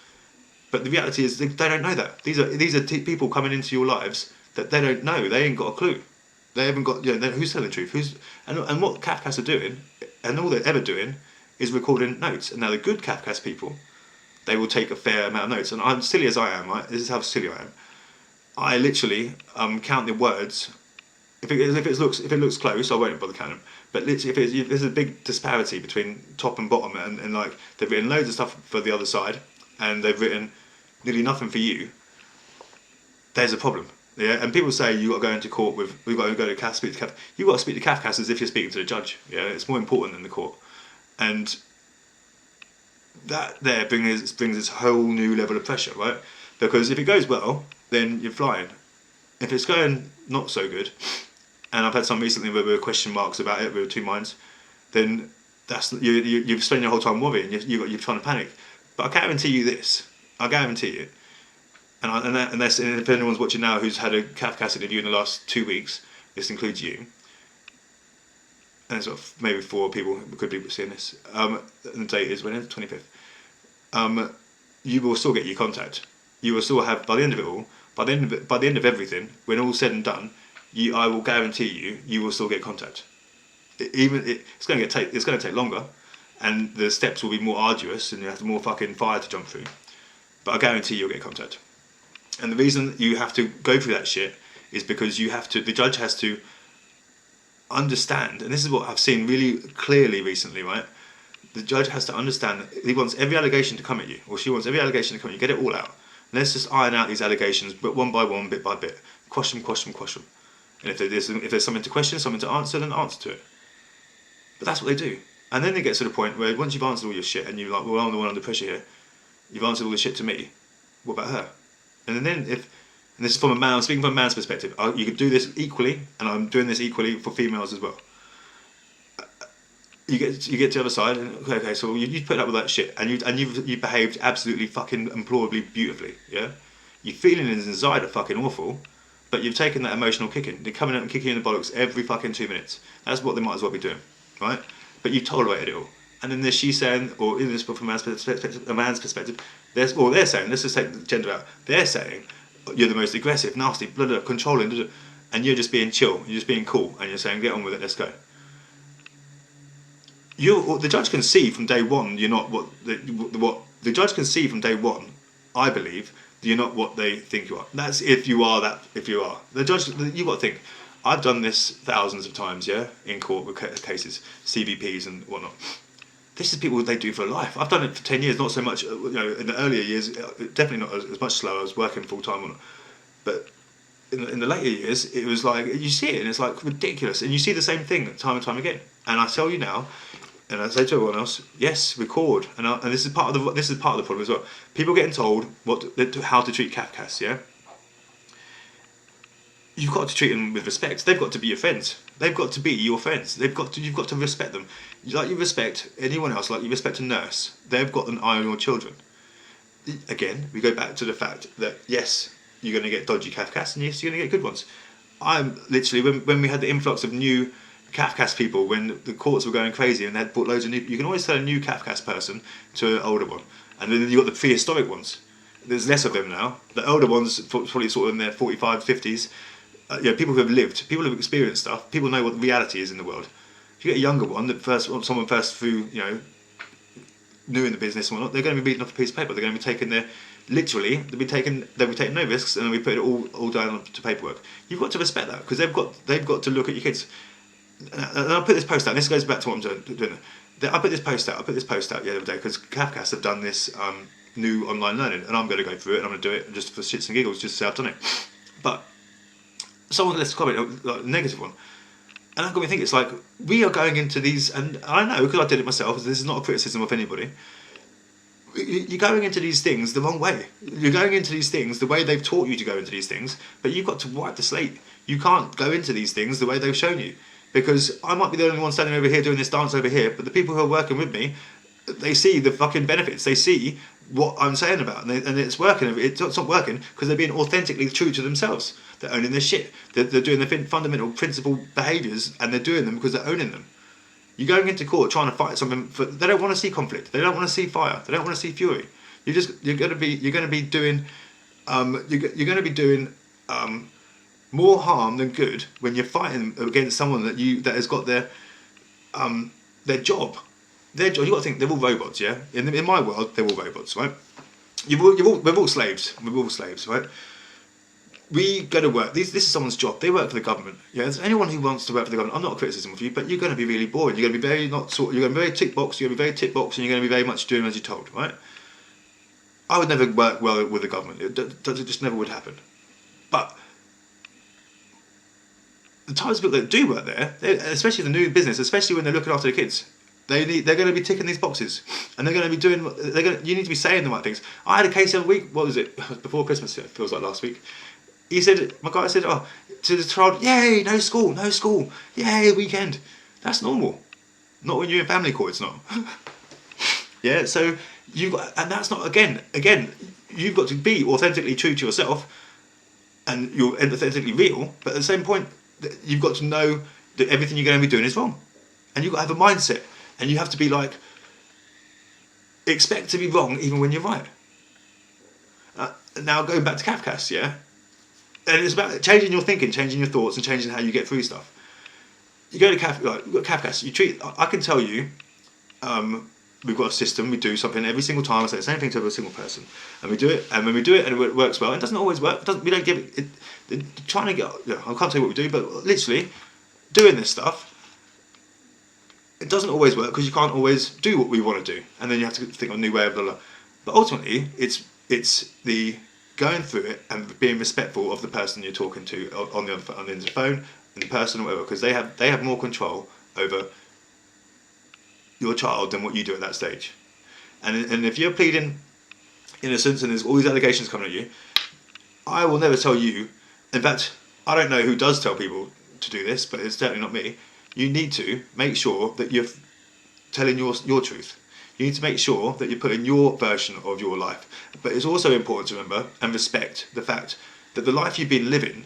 But the reality is they don't know that. These are people coming into your lives that they don't know. They ain't got a clue. They haven't got, you know, who's telling the truth. And what Cafcass are doing, and all they're ever doing, is recording notes. And now the good Cafcass people, they will take a fair amount of notes. And I'm silly as I am, right? This is how silly I am. I literally count the words. If it looks close, I won't bother counting them. But literally, if there's a big disparity between top and bottom, and like they've written loads of stuff for the other side, and they've written nearly nothing for you, there's a problem. Yeah, and people say you got to go into court we've got to go to Cafcass, speak to Cafcass. You've got to speak to Cafcass as if you're speaking to the judge. Yeah, it's more important than the court, and that there brings this whole new level of pressure, right? Because if it goes well, then you're flying. If it's going not so good, and I've had some recently where there were question marks about it, with 2 minds, then that's you've spent your whole time worrying. You're trying to panic. But I guarantee you this. I guarantee you. And if anyone's watching now who's had a Cafcass interview in the last 2 weeks, this includes you. And there's maybe 4 people who could be seeing this. And the date is when? It's 25th. You will still get your contact. You will still have, by the end of it all, by the end of everything, when all's said and done, I will guarantee you will still get contact. It's going to take longer, and the steps will be more arduous, and you have more fucking fire to jump through. But I guarantee you'll get contact. And the reason you have to go through that shit is because the judge has to understand, and this is what I've seen really clearly recently, right? The judge has to understand that he wants every allegation to come at you, or she wants every allegation to come at you, get it all out. Let's just iron out these allegations, but one by one, bit by bit. Question them. And if there's something to question, something to answer, then answer to it. But that's what they do. And then it gets to the point where once you've answered all your shit, and you're like, well, I'm the one under pressure here, you've answered all the shit to me, what about her? And then and this is from a man, I'm speaking from a man's perspective, you could do this equally, and I'm doing this equally for females as well. You get to the other side, and okay, so you put up with that shit, and you've behaved absolutely fucking implorably beautifully, yeah? Your feeling inside are fucking awful, but you've taken that emotional kicking. They're coming out and kicking you in the bollocks every fucking 2 minutes. That's what they might as well be doing, right? But you tolerated it all. And then there's she saying, or in this book from a man's perspective, they're saying, let's just take the gender out, they're saying, you're the most aggressive, nasty, blah, blah, controlling, blah, blah, and you're just being chill, you're just being cool, and you're saying, get on with it, let's go. The judge can see from day one you're not what the judge can see from day one, I believe, you're not what they think you are. That's if you are. The judge, you've got to think, I've done this thousands of times, yeah, in court with cases, CVPs and whatnot. This is people they do for life. I've done it for 10 years, not so much, you know, in the earlier years, definitely not as much slower. I was working full time on it. But in the later years, it was like, you see it and it's like ridiculous. And you see the same thing time and time again. And I tell you now, and I say to everyone else, yes, record. And this is part of the problem as well. People getting told how to treat Cafcass, yeah? you've got to treat them with respect. They've got to be your friends. They've got to be your friends. You've got to respect them. Like you respect anyone else, like you respect a nurse. They've got an eye on your children. Again, we go back to the fact that yes, you're going to get dodgy Cafcass, and yes, you're going to get good ones. I'm literally when we had the influx of new Cafcass people, when the courts were going crazy and they had brought loads of new. You can always tell a new Cafcass person to an older one, and then you have got the prehistoric ones. There's less of them now. The older ones, probably sort of in their 45, 50s. People who have lived, people who have experienced stuff, people know what reality is in the world. If you get a younger one, someone first through, new in the business and whatnot, they're going to be reading off a piece of paper. They're going to be taking their, literally, they'll be taking no risks, and then we put it all down to paperwork. You've got to respect that because they've got to look at your kids. And I'll put this post out. And this goes back to what I'm doing. I put this post out the other day because Cafcass have done this new online learning, and I'm going to go through it and I'm going to do it just for shits and giggles, just to say I've done it. But someone left a comment, like, a negative one, and that got me thinking. It's like we are going into these, and I know because I did it myself. This is not a criticism of anybody. You're going into these things the wrong way. You're going into these things the way they've taught you to go into these things, but you've got to wipe the slate. You can't go into these things the way they've shown you, because I might be the only one standing over here doing this dance over here, but the people who are working with me, they see the fucking benefits. They see what I'm saying about, and it's working. It's not working because they're being authentically true to themselves. They're owning their shit. They're doing the fundamental principle behaviours, and they're doing them because they're owning them. You're going into court trying to fight something. They don't want to see conflict. They don't want to see fire. They don't want to see fury. You're going to be doing more harm than good when you're fighting against someone that has got their job. Their job. You got to think they're all robots, yeah. In my world, they're all robots, right? We're all slaves. We're all slaves, right? We go to work. This is someone's job. They work for the government. Yeah, there's anyone who wants to work for the government. I'm not a criticism of you, but you're going to be really boring. You're going to be very You're going to be very tick box. You're going to be very tick box, and you're going to be very much doing as you're told, right? I would never work well with the government. It just never would happen. But the types of people that do work there, especially the new business, especially when they're looking after the kids, they're going to be ticking these boxes, and they're going to be doing. You need to be saying the right things. I had a case the other week. What was it? Before Christmas. It feels like last week. My guy said, "Oh, to the child, yay, no school, yay, weekend." That's normal. Not when you're in family court. It's not. Yeah. So and that's not again. You've got to be authentically true to yourself, and you're authentically real. But at the same point, you've got to know that everything you're going to be doing is wrong, and you've got to have a mindset, and you have to be like, expect to be wrong even when you're right. Now going back to Cafcass, yeah, and it's about changing your thinking, changing your thoughts, and changing how you get through stuff. You go to Cafcass, you treat. I can tell you, we've got a system. We do something every single time. I say the same thing to every single person, and we do it. And when we do it, and it works well, it doesn't always work. We don't give it. Trying to get. I can't tell you what we do, but literally doing this stuff. It doesn't always work because you can't always do what we want to do, and then you have to think of a new way of blah blah. But ultimately, it's the going through it and being respectful of the person you're talking to on the end of the phone, and the person or whatever, because they have more control over your child than what you do at that stage. And if you're pleading innocence and there's all these allegations coming at you, I will never tell you. In fact, I don't know who does tell people to do this, but it's certainly not me. You need to make sure that you're telling your truth. You need to make sure that you're putting your version of your life. But it's also important to remember and respect the fact that the life you've been living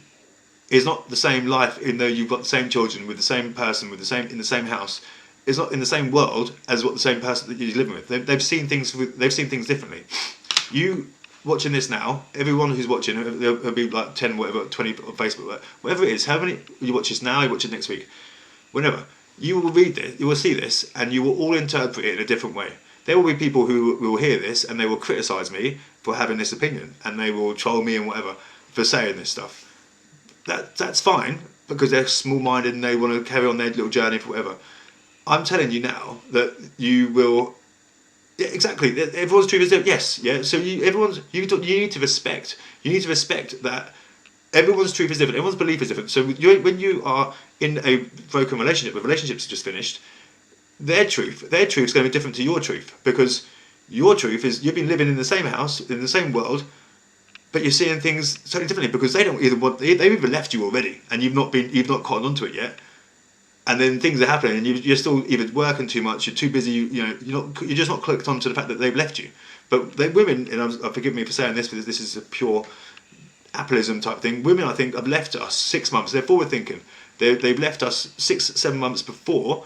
is not the same life, even though you've got the same children with the same person in the same house. It's not in the same world as what the same person that you're living with. They've seen things differently. You watching this now, everyone who's watching, there'll be like 10, whatever, 20 on Facebook, whatever it is. How many you watch this now? You watch it next week. Whenever you will read this, you will see this, and you will all interpret it in a different way. There will be people who will hear this and they will criticise me for having this opinion, and they will troll me and whatever for saying this stuff. That's fine because they're small-minded and they want to carry on their little journey for whatever. I'm telling you now that you will. Yeah, exactly. Everyone's truth is different. Yes, yeah. So you need to respect. You need to respect that. Everyone's truth is different. Everyone's belief is different. So when you are in a broken relationship, where relationships are just finished, their truth's going to be different to your truth, because your truth is you've been living in the same house, in the same world, but you're seeing things totally differently because they don't either want. They've either left you already, and you've not cottoned onto it yet. And then things are happening, and you're still either working too much, you're too busy. You're just not clicked onto the fact that they've left you. But women, and forgive me for saying this, because this is a pure Appleism type thing. Women, I think, have left us 6 months. They're forward thinking. They've left us 6-7 months before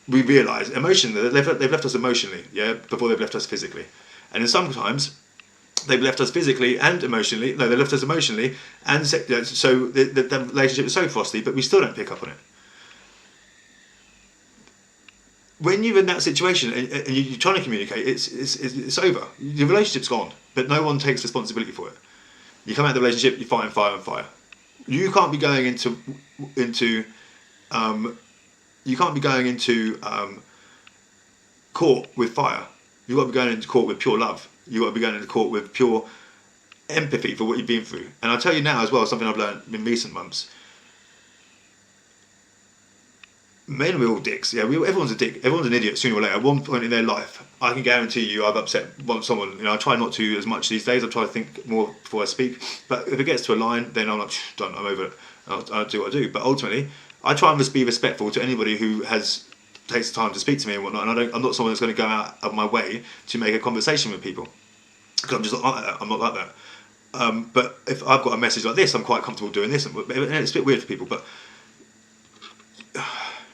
we realise emotionally. They've left us emotionally, before they've left us physically. And then sometimes they've left us physically and emotionally. No, they left us emotionally, and so the relationship is so frosty, but we still don't pick up on it. When you're in that situation and you're trying to communicate, it's over. Your relationship's gone, but no one takes responsibility for it. You come out of the relationship, you're fighting fire and fire. You can't be going into court with fire. You've got to be going into court with pure love. You've got to be going into court with pure empathy for what you've been through. And I'll tell you now as well, something I've learned in recent months. Men, we're all dicks. Everyone's a dick. Everyone's an idiot sooner or later. At one point in their life, I can guarantee you, I've upset someone. I try not to as much these days. I try to think more before I speak. But if it gets to a line, then I'm like, done. I'm over it. I'll do what I do. But ultimately, I try and just be respectful to anybody who takes the time to speak to me and whatnot. And I'm not someone that's going to go out of my way to make a conversation with people, because I'm just not like that. I'm not like that. But if I've got a message like this, I'm quite comfortable doing this. And it's a bit weird for people, but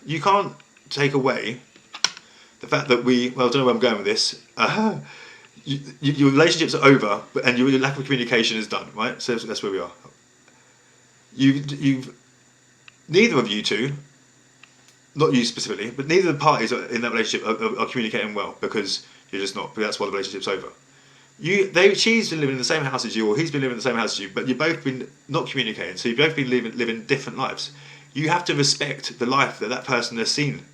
you can't take away the fact that I don't know where I'm going with this. Your relationships are over, and your lack of communication is done, right? So that's where we are. You've neither of you two, not you specifically, but neither of the parties in that relationship are communicating well, because you're just not. But that's why the relationship's over. She's been living in the same house as you, or he's been living in the same house as you, but you've both been not communicating. So you've both been living different lives. You have to respect the life that person has seen.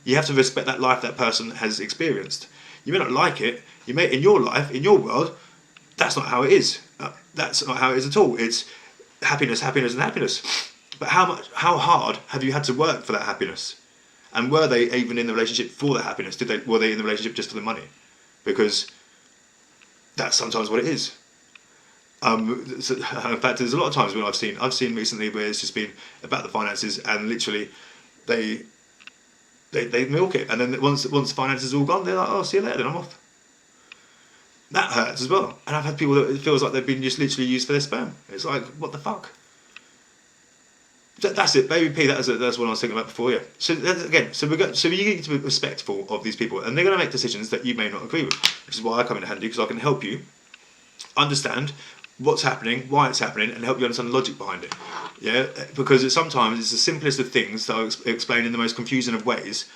You have to respect that life that person has experienced. You may not like it. You may, in your life, in your world, that's not how it is. That's not how it is at all. It's happiness, happiness, and happiness. But how hard have you had to work for that happiness? And were they even in the relationship for the happiness? Were they in the relationship just for the money? Because that's sometimes what it is. In fact, there's a lot of times when I've seen recently where it's just been about the finances, and literally they milk it, and then once the finances are all gone, they're like, oh, see you later, then I'm off. That hurts as well. And I've had people that it feels like they've been just literally used for their sperm. It's like, what the fuck? That's it, baby P. That's what I was thinking about before. Yeah. So again, so you need to be respectful of these people, and they're going to make decisions that you may not agree with, which is why I come in handy, because I can help you understand what's happening, why it's happening, and help you understand the logic behind it. Yeah, because sometimes it's the simplest of things that I'll explain in the most confusing of ways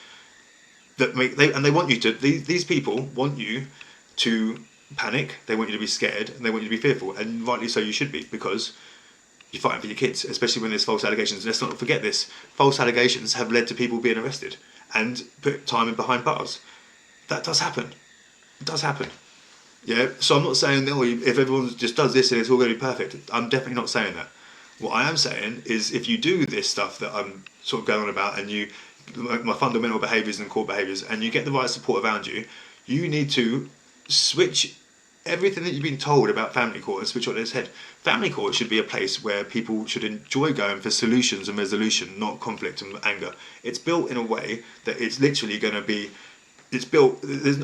that they want you to. These people want you to panic. They want you to be scared, and they want you to be fearful, and rightly so. You should be, because you're fighting for your kids, especially when there's false allegations. Let's not forget this: false allegations have led to people being arrested and put time in behind bars. That does happen. It does happen. Yeah, so I'm not saying that if everyone just does this and it's all going to be perfect. I'm definitely not saying that. What I am saying is, if you do this stuff that I'm sort of going on about, and my fundamental behaviours and core behaviours, and you get the right support around you, you need to switch everything that you've been told about family court and switch on its head. Family court should be a place where people should enjoy going for solutions and resolution, not conflict and anger. It's built in a way that it's literally going to be. It's built. There's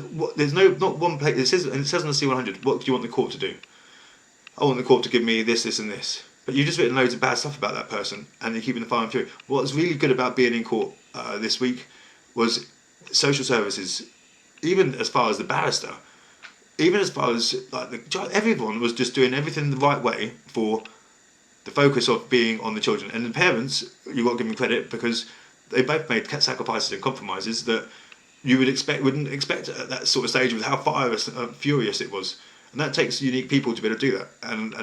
not one place. It says on the C100. What do you want the court to do? I want the court to give me this, this, and this. But you've just written loads of bad stuff about that person, and you're keeping the fire and fury. What's really good about being in court this week was social services, even as far as the barrister, even as far as like the judge, everyone was just doing everything the right way for the focus of being on the children. And the parents, you've got to give them credit, because they both made sacrifices and compromises that you wouldn't expect at that sort of stage, with how furious it was. And that takes unique people to be able to do that. And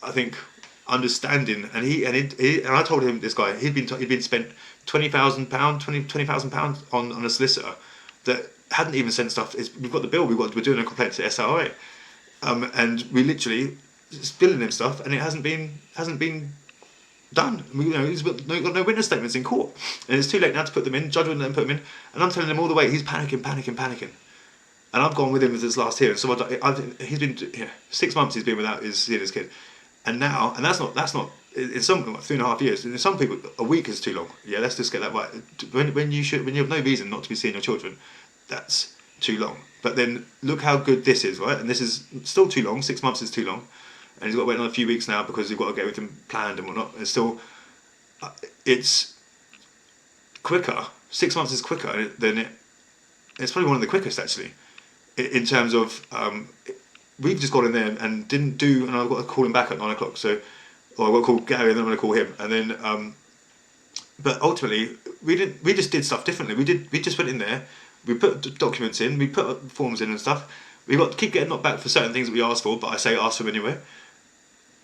I think understanding, and I told him, this guy, he'd been spent £20,000 on a solicitor that hadn't even sent stuff. We've got the bill. We're doing a complaint to SRA, and we literally billing him stuff, and it hasn't been done. He's got no witness statements in court, and it's too late now to put them in. Judge wouldn't let him put them in, and I'm telling him all the way he's panicking. And I've gone with him with this last year. And so he's been 6 months. He's been without seeing his kid, and now, and that's not. In some 3.5 years, in some people, a week is too long. Yeah, let's just get that right. When you have no reason not to be seeing your children, that's too long. But then look how good this is, right? And this is still too long. 6 months is too long, and he's got to wait another few weeks now because we've got to get everything planned and whatnot. It's still, it's quicker. 6 months is quicker than it's probably one of the quickest actually, in terms of we've just got in there and didn't do, and I've got to call him back at 9 o'clock. So, or I've got to call Gary and then I'm going to call him, and then. But ultimately, we didn't. We just did stuff differently. We just went in there. We put documents in. We put forms in and stuff. We got to keep getting knocked back for certain things that we asked for, but I say ask for them anyway.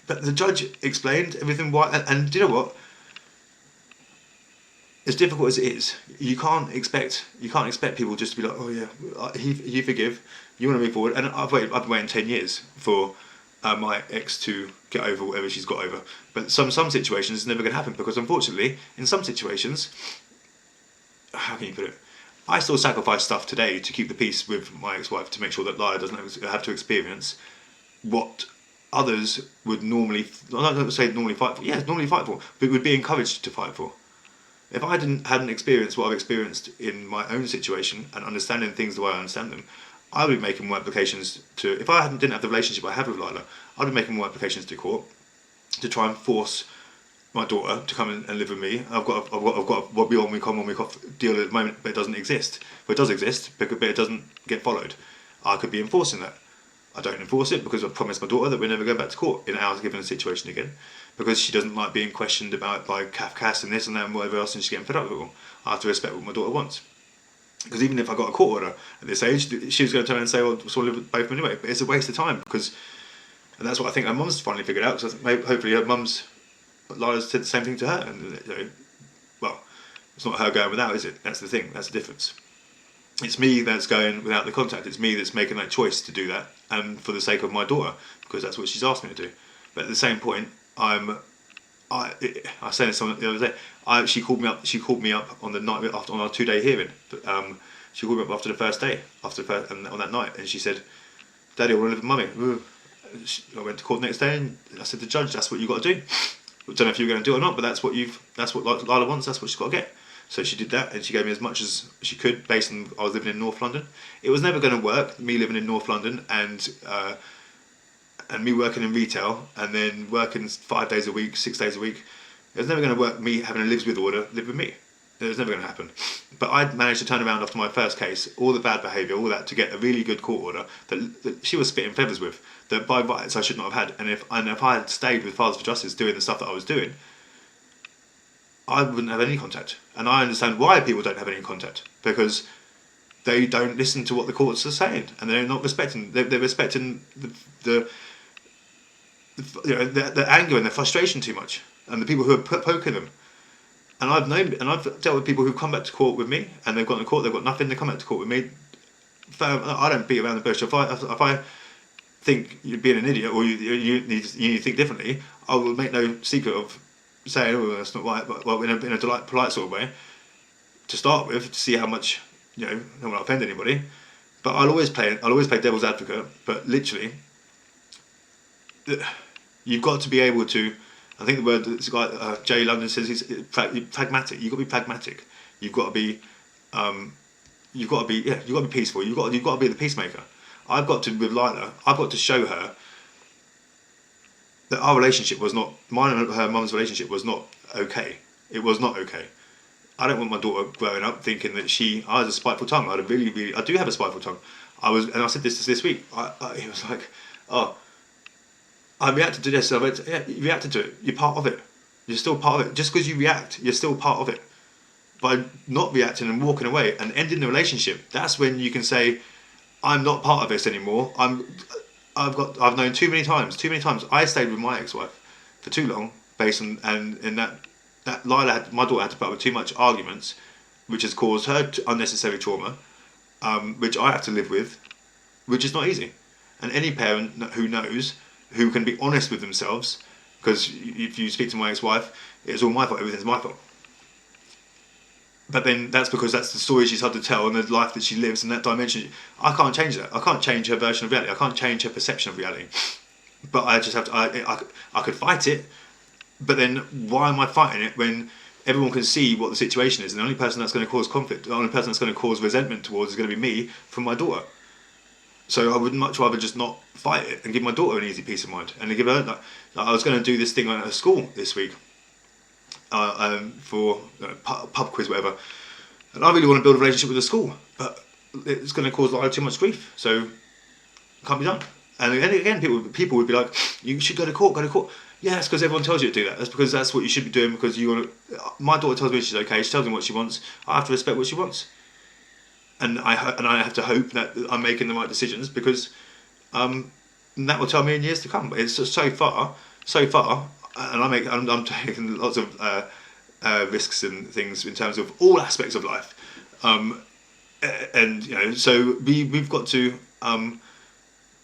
But the judge explained everything why, and do you know what? As difficult as it is, you can't expect people just to be like, oh yeah, you forgive, you want to move forward. And I've been waiting 10 years for my ex to get over whatever she's got over. But some situations it's never going to happen, because unfortunately, in some situations, how can you put it? I still sacrifice stuff today to keep the peace with my ex-wife, to make sure that Lila doesn't have to experience what others would normally, I don't say normally fight for, yeah, normally fight for, but would be encouraged to fight for. If I hadn't experienced what I've experienced in my own situation and understanding things the way I understand them, I would be making more applications to. If I didn't have the relationship I have with Lila, I'd be making more applications to court to try and force my daughter to come and live with me. I've got what we on week on, 1 week off deal at the moment, but it doesn't exist. But it does exist, but it doesn't get followed. I could be enforcing that. I don't enforce it because I've promised my daughter that we're never going back to court in our given situation again, because she doesn't like being questioned about by Cafcass and this and that and whatever else, and she's getting fed up with it all. I have to respect what my daughter wants. Because even if I got a court order at this age, she was going to turn around and say, well, so we'll live with both of them anyway. But it's a waste of time, because, and that's what I think her mum's finally figured out, because hopefully her mum's, Lila's said the same thing to her. And, well, it's not her going without, is it? That's the thing, that's the difference. It's me that's going without the contact. It's me that's making that choice to do that, and for the sake of my daughter, because that's what she's asked me to do. But at the same point, I said this the other day. She called me up on the night after on our 2-day hearing. She called me up after the first day, and on that night, and she said, "Daddy, I want to live with Mummy." Ooh. I went to court the next day, and I said to the judge, "That's what you got to do. I don't know if you're going to do it or not, but that's what Lila wants. That's what she's got to get." So she did that, and she gave me as much as she could, based on I was living in North London. It was never going to work, me living in North London and me working in retail and then working 5 days a week, 6 days a week. It was never going to work, me having a lives with order, live with me. It was never going to happen. But I managed to turn around after my first case, all the bad behaviour, all that, to get a really good court order that she was spitting feathers with, that by rights I should not have had. And if I had stayed with Fathers for Justice doing the stuff that I was doing, I wouldn't have any contact. And I understand why people don't have any contact, because they don't listen to what the courts are saying, and they're not respecting. They're respecting the anger and the frustration too much, and the people who are poking them. And I've dealt with people who've come back to court with me, and they've gone to court, they've got nothing. They come back to court with me. I don't beat around the bush. If I think you're being an idiot, or you need to think differently, I will make no secret of saying, "Oh, that's not right," but well, in a polite sort of way, to start with, to see how much, I don't want to offend anybody. But I'll always play devil's advocate. But literally, you've got to be able to. I think the word this guy Jay London says is pragmatic. You've got to be pragmatic. You've got to be peaceful. You've got to be the peacemaker. I've got to, with Lila, I've got to show her that our relationship was not, mine and her mum's relationship was not okay. It was not okay. I don't want my daughter growing up thinking that I had a spiteful tongue. I do have a spiteful tongue. And I said this week. He was like, "Oh, I reacted to this." I went, "Yeah, you reacted to it. You're part of it. You're still part of it. Just because you react, you're still part of it." By not reacting and walking away and ending the relationship, that's when you can say, "I'm not part of this anymore. I've known too many times. I stayed with my ex-wife for too long, based on that my daughter had to put up with too much arguments, which has caused her unnecessary trauma, which I have to live with, which is not easy. And any parent who can be honest with themselves, because if you speak to my ex-wife, it's all my fault. Everything's my fault. But then that's because that's the story she's had to tell and the life that she lives and that dimension. I can't change that. I can't change her version of reality. I can't change her perception of reality. But I just have to. I could fight it, but then why am I fighting it when everyone can see what the situation is? And the only person that's going to cause conflict, the only person that's going to cause resentment towards is going to be me from my daughter. So I would much rather just not fight it and give my daughter an easy peace of mind. And give her like I was going to do this thing at school this week for pub quiz, whatever. And I really want to build a relationship with the school, but it's going to cause too much grief, so it can't be done. And again, people would be like, "You should go to court, go to court." Yeah, that's because everyone tells you to do that. That's because that's what you should be doing because you want to. My daughter tells me she's okay. She tells me what she wants. I have to respect what she wants, and I have to hope that I'm making the right decisions because that will tell me in years to come. But it's just so far, and I'm taking lots of risks and things in terms of all aspects of life, and so we've got to.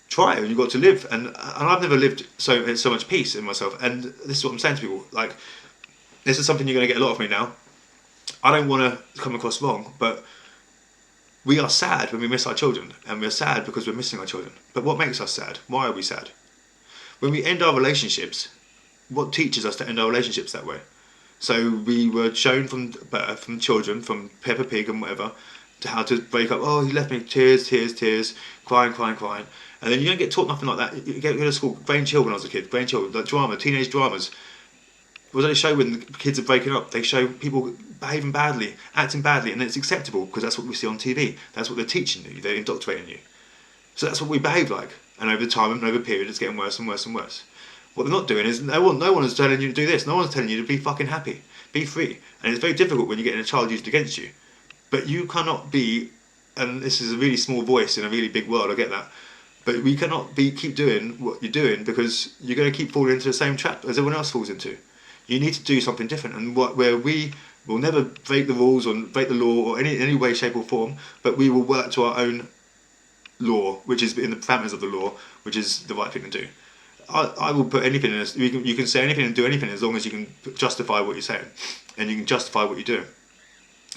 Try and you've got to live and I've never lived so much peace in myself, and this is what I'm saying to people, like this is something you're going to get a lot of me now. I don't want to come across wrong, but we are sad when we miss our children, and we're sad because we're missing our children. But what makes us sad? Why are we sad? When we end our relationships, what teaches us to end our relationships that way? So we were shown from birth, from children, from Peppa Pig and whatever, to how to break up. Oh, he left me, tears, crying. And then you don't get taught nothing like that. You go to school, Brain Chill when I was a kid, Brain Chill, like drama, teenage dramas. What do they show when the kids are breaking up? They show people behaving badly, acting badly, and it's acceptable because that's what we see on TV. That's what they're teaching you, they're indoctrinating you. So that's what we behave like. And over time and over a period, it's getting worse and worse and worse. What they're not doing is, no one is telling you to do this. No one's telling you to be fucking happy, be free. And it's very difficult when you're getting a child used against you. But you cannot be, and this is a really small voice in a really big world, I get that. But we cannot keep doing what you're doing because you're going to keep falling into the same trap as everyone else falls into. You need to do something different, and where we will never break the rules or break the law or any way, shape or form, but we will work to our own law, which is in the parameters of the law, which is the right thing to do. I will put anything in this. You can say anything and do anything as long as you can justify what you're saying, and you can justify what you're doing.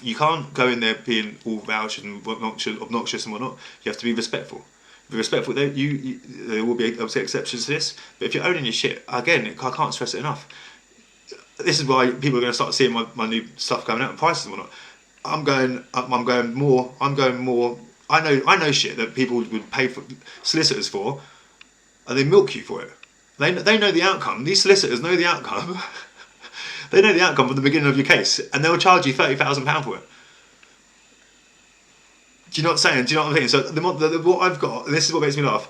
You can't go in there being all vouched and obnoxious and whatnot. You have to be respectful. Be respectful. There will be obviously exceptions to this, but if you're owning your shit, again, I can't stress it enough. This is why people are going to start seeing my new stuff coming out and prices and whatnot. I'm going more. I know shit that people would pay for solicitors for, and they milk you for it. They know the outcome. These solicitors know the outcome. They know the outcome from the beginning of your case, and they'll charge you £30,000 for it. Do you know what I'm saying? Do you know what I'm saying? So what I've got, and this is what makes me laugh.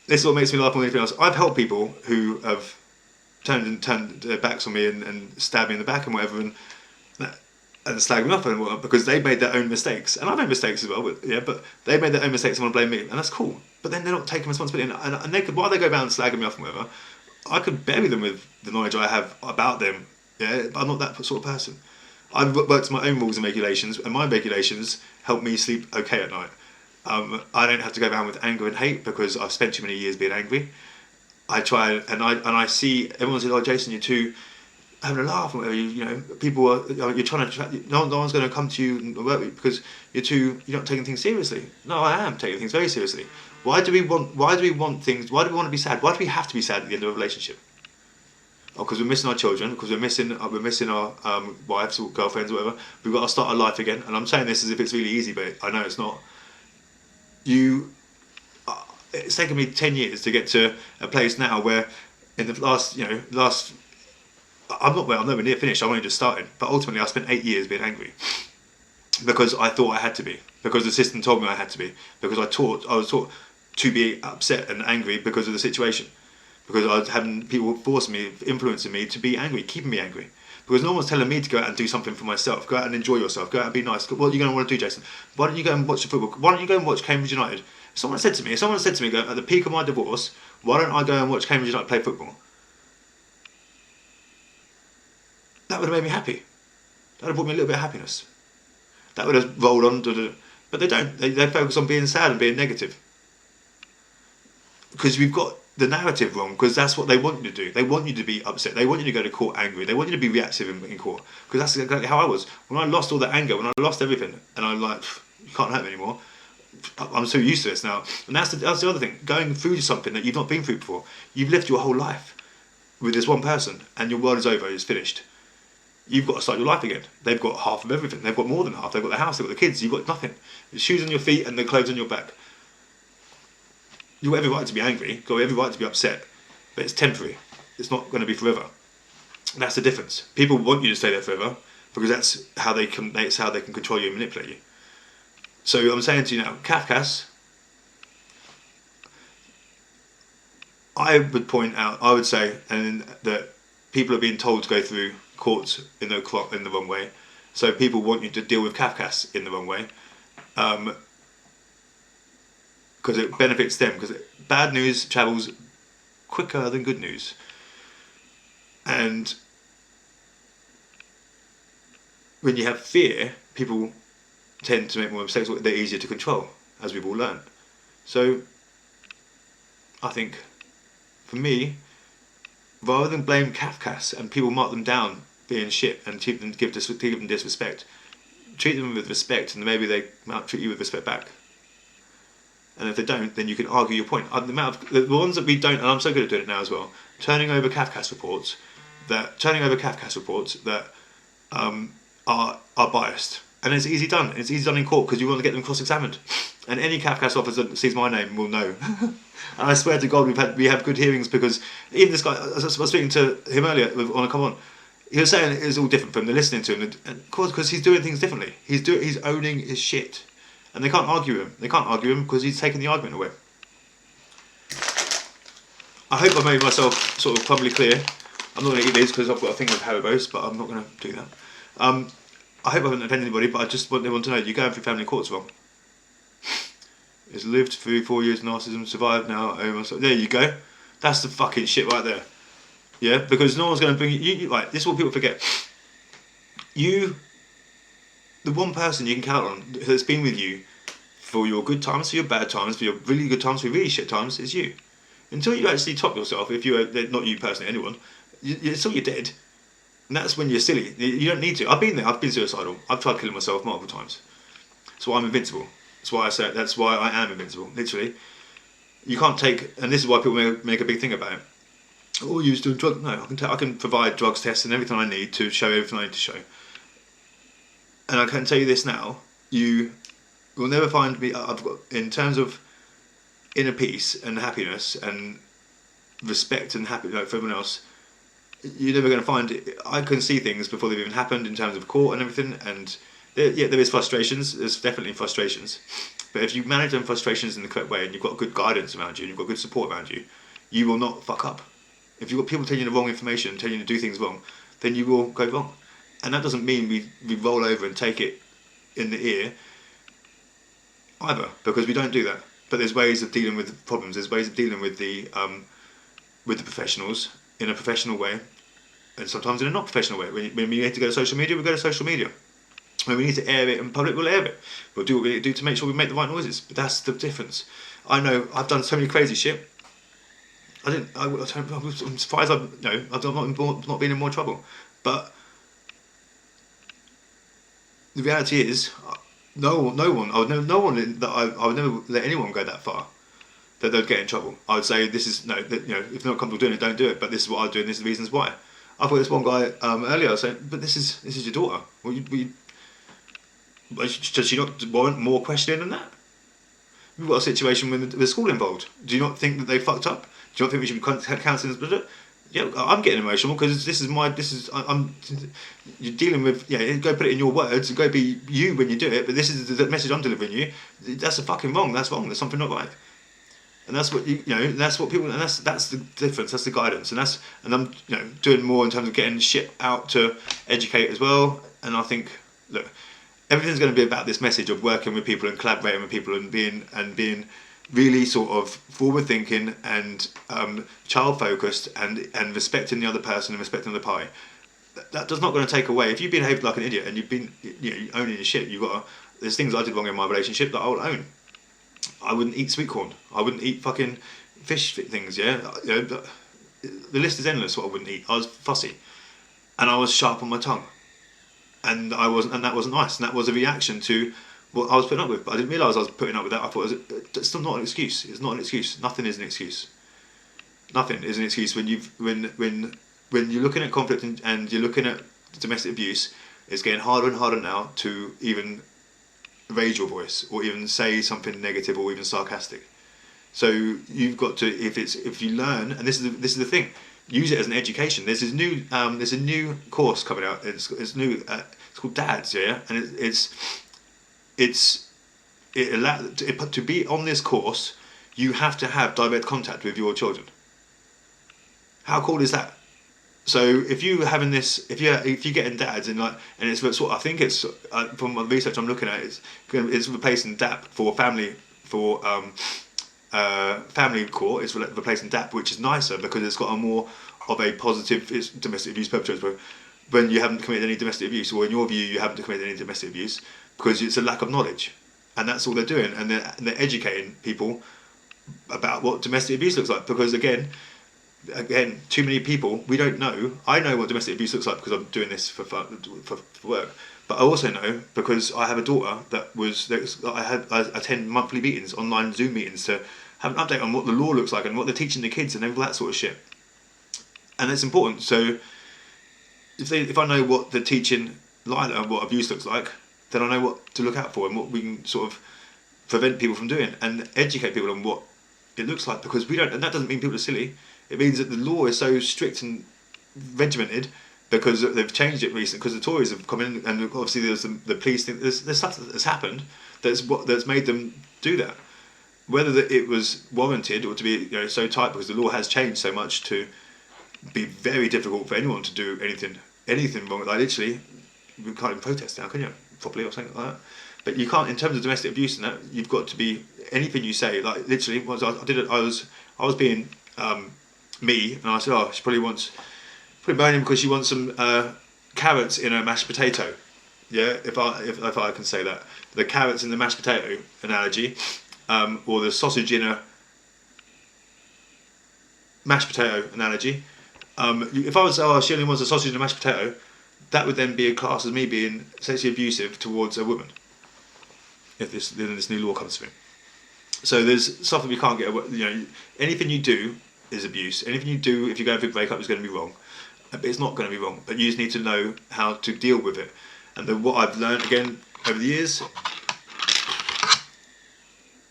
This is what makes me laugh more than anything else. I've helped people who have turned their backs on me and stabbed me in the back and whatever, and slag me off and whatnot because they made their own mistakes, and I've made mistakes as well. But they made their own mistakes and want to blame me, and that's cool. But then they're not taking responsibility, and they could, while they go around slagging me off and whatever, I could bury them with the knowledge I have about them. Yeah, but I'm not that sort of person. I've worked my own rules and regulations, and my regulations help me sleep okay at night. I don't have to go around with anger and hate because I've spent too many years being angry. I try and I see everyone says, "Oh, Jason, you're too having a laugh." Or whatever. People are. You're trying to. No one's going to come to you and work with you because you're not taking things seriously. No, I am taking things very seriously. Why do we want things? Why do we want to be sad? Why do we have to be sad at the end of a relationship? Oh, because we're missing our children, because we're missing our wives or girlfriends or whatever. We've got to start our life again. And I'm saying this as if it's really easy, but I know it's not. It's taken me 10 years to get to a place now where in the last, I'm nowhere near finished, I've only just started. But ultimately I spent 8 years being angry. Because I thought I had to be. Because the system told me I had to be. Because I was taught to be upset and angry because of the situation. Because I was having people forcing me, influencing me to be angry, keeping me angry. Because no one's telling me to go out and do something for myself. Go out and enjoy yourself. Go out and be nice. What are you going to want to do, Jason? Why don't you go and watch the football? Why don't you go and watch Cambridge United? If someone said to me, at the peak of my divorce, why don't I go and watch Cambridge United play football? That would have made me happy. That would have brought me a little bit of happiness. That would have rolled on. But they don't. They focus on being sad and being negative. Because we've got the narrative wrong, because that's what they want you to do. They want you to be upset. They want you to go to court angry. They want you to be reactive in court, because that's exactly how I was when I lost all that anger, when I lost everything, and I'm like, you can't hurt me anymore. I'm so used to this now, and that's the other thing. Going through something that you've not been through before, you've lived your whole life with this one person, and your world is over. It's finished. You've got to start your life again. They've got half of everything. They've got more than half. They've got the house. They've got the kids. You've got nothing. The shoes on your feet and the clothes on your back. You've got every right to be angry. You've got every right to be upset. But it's temporary. It's not going to be forever. That's the difference. People want you to stay there forever because that's how they can. It's how they can control you and manipulate you. So I'm saying to you now, Cafcass. I would point out. I would say, and that people are being told to go through courts in the wrong way. So people want you to deal with Cafcass in the wrong way. Because it benefits them. Because bad news travels quicker than good news. And when you have fear, people tend to make more mistakes. They're easier to control, as we've all learned. So I think, for me, rather than blame Cafcass and people mark them down being shit and give them disrespect, treat them with respect, and maybe they might treat you with respect back. And if they don't, then you can argue your point. The ones that we don't, and I'm so good at doing it now as well, turning over Cafcass reports that are biased, and it's easy done. It's easy done in court because you want to get them cross-examined, and any Cafcass officer that sees my name will know. And I swear to God, we have good hearings, because even this guy, I was speaking to him earlier on a come on. He was saying it's all different from them. They're listening to him, and of course, because he's doing things differently. He's owning his shit, and they can't argue him. They can't argue him because he's taking the argument away. I hope I made myself sort of probably clear. I'm not going to eat these because I've got a thing with Haribos, but I'm not going to do that. I hope I haven't offended anybody, but I just want everyone to know you're going through family courts wrong. He's lived through 4 years of narcissism, survived now. There you go. That's the fucking shit right there. Yeah, because no one's going to bring you. Like, this is what people forget. The one person you can count on that's been with you for your good times, for your bad times, for your really good times, for your really shit times, is you. Until you actually top yourself, if you're not you personally, anyone, until you're dead, and that's when you're silly. You don't need to. I've been there. I've been suicidal. I've tried killing myself multiple times. That's why I'm invincible. That's why I say. That's why I am invincible. Literally, you can't take. And this is why people make a big thing about it. Oh, you're doing drugs? No, I can provide drugs tests and everything I need to show everything I need to show. And I can tell you this now: you will never find me. I've got, in terms of inner peace and happiness and respect and happiness for everyone else. You're never going to find it. I can see things before they've even happened in terms of court and everything, and there is frustrations. There's definitely frustrations, but if you manage them frustrations in the correct way and you've got good guidance around you and you've got good support around you, you will not fuck up. If you've got people telling you the wrong information, telling you to do things wrong, then you will go wrong. And that doesn't mean we roll over and take it in the ear either, because we don't do that. But there's ways of dealing with problems. There's ways of dealing with the professionals in a professional way, and sometimes in a not professional way. When we need to go to social media, we go to social media. When we need to air it in public, we'll air it. We'll do what we need to do to make sure we make the right noises. But that's the difference. I know I've done so many crazy shit. I'm surprised I've not been in more trouble. But the reality is, no one that I would never let anyone go that far that they'd get in trouble. I would say this is if they're not comfortable doing it, don't do it. But this is what I do, and this is the reasons why. I thought this one guy earlier. I was saying, but this is your daughter. Well, does she not warrant more questioning than that? We've got a situation with the school involved. Do you not think that they fucked up? Do you not think we should be counselling this? Yeah, I'm getting emotional because you're dealing with, go put it in your words and go be you when you do it, but this is the message I'm delivering you. That's fucking wrong. That's wrong. There's something not right. And that's what that's what people, and that's the difference. That's the guidance, and I'm doing more in terms of getting shit out to educate as well. And I think, look, everything's going to be about this message of working with people and collaborating with people and being really sort of forward thinking and child focused and respecting the other person and respecting the party. That's not going to take away if you've behaved like an idiot and you've been owning your shit. There's things I did wrong in my relationship that I'll own. I wouldn't eat sweet corn. I wouldn't eat fucking fish things. Yeah, the list is endless. What I wouldn't eat. I was fussy, and I was sharp on my tongue, and I wasn't, and that wasn't nice, and that was a reaction to what I was putting up with. But I didn't realise I was putting up with that. I thought it's still not an excuse. It's not an excuse. Nothing is an excuse. Nothing is an excuse when you're looking at conflict and you're looking at domestic abuse. It's getting harder and harder now to even raise your voice or even say something negative or even sarcastic. So you've got to, if you learn, and this is the thing, use it as an education. There's a new course coming out. It's new. It's called Dads, yeah, and to be on this course, you have to have direct contact with your children. How cool is that? So if you having this, if you getting dads and it's sort, I think it's from the research I'm looking at, it's replacing DAP for family family court. It's replacing DAP, which is nicer because it's got a more of a positive. It's domestic abuse perpetrators, when you haven't committed any domestic abuse, or in your view you haven't committed any domestic abuse, because it's a lack of knowledge, and that's all they're doing, and they're educating people about what domestic abuse looks like, because again, too many people, we don't know. I know what domestic abuse looks like because I'm doing this for work, but I also know because I have a daughter I attend monthly meetings, online Zoom meetings, to have an update on what the law looks like and what they're teaching the kids and all that sort of shit. And it's important. So if I know what they're teaching Lila, what abuse looks like, then I know what to look out for and what we can sort of prevent people from doing, and educate people on what it looks like, because we don't, and that doesn't mean people are silly. It means that the law is so strict and regimented because they've changed it recently, because the Tories have come in, and obviously there's the police thing. There's stuff that's happened that's made them do that. Whether it was warranted or to be so tight, because the law has changed so much to be very difficult for anyone to do anything wrong. Like literally, you can't even protest now, can you? Properly or something like that. But you can't, in terms of domestic abuse and that, you've got to be, anything you say, like literally, I was being me, and I said, oh, she probably moaning because she wants some carrots in her mashed potato. Yeah, if I can say that, the carrots in the mashed potato analogy, or the sausage in a mashed potato analogy. If I was, she only wants a sausage and a mashed potato, that would then be a class as me being sexually abusive towards a woman. If this new law comes through. So there's stuff that we can't get away. Anything you do is abuse. Anything you do, if you're going through a breakup, is going to be wrong. But it's not going to be wrong. But you just need to know how to deal with it. And what I've learned again over the years,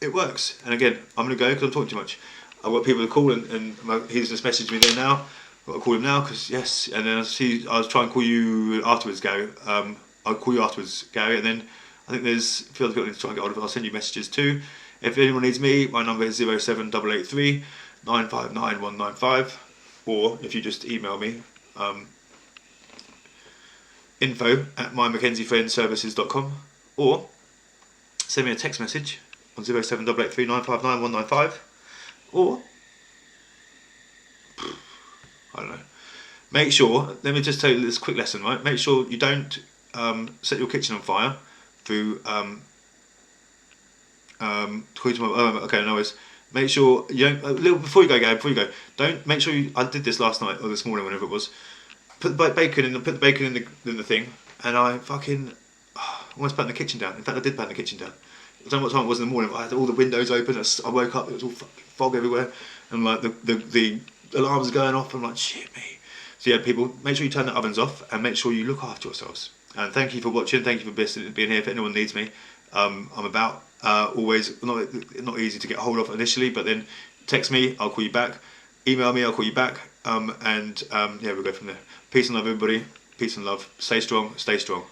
it works. And again, I'm going to go because I'm talking too much. I've got people to call, and he's just messaged me there now. I've got to call him now because yes. And then I was trying to call you afterwards, Gary. I'll call you afterwards, Gary. And then I think there's a few other people I need to try and get hold of. I'll send you messages too. If anyone needs me, my number is 07883 959 195, or if you just email me, info@mymackenziefriendservices.com, or send me a text message on 07883 959 195, or I don't know. Make sure, let me just tell you this quick lesson, right? Make sure you don't set your kitchen on fire through okay, no worries. Make sure you don't, a little before you go, Gary, don't, make sure I did this last night or this morning, whenever it was, put the bacon in the thing, and I fucking almost burnt the kitchen down. In fact, I did burn the kitchen down. I don't know what time it was in the morning, but I had all the windows open. I woke up, it was all fucking fog everywhere, and like the alarms are going off. I'm like, shit me. So yeah, people, make sure you turn the ovens off, and make sure you look after yourselves. And thank you for watching. Thank you for being here. If anyone needs me, I'm about. Always not easy to get hold of initially, but then text me, I'll call you back. Email me, I'll call you back. Yeah, we'll go from there. Peace and love, everybody. Peace and love. Stay strong. Stay strong.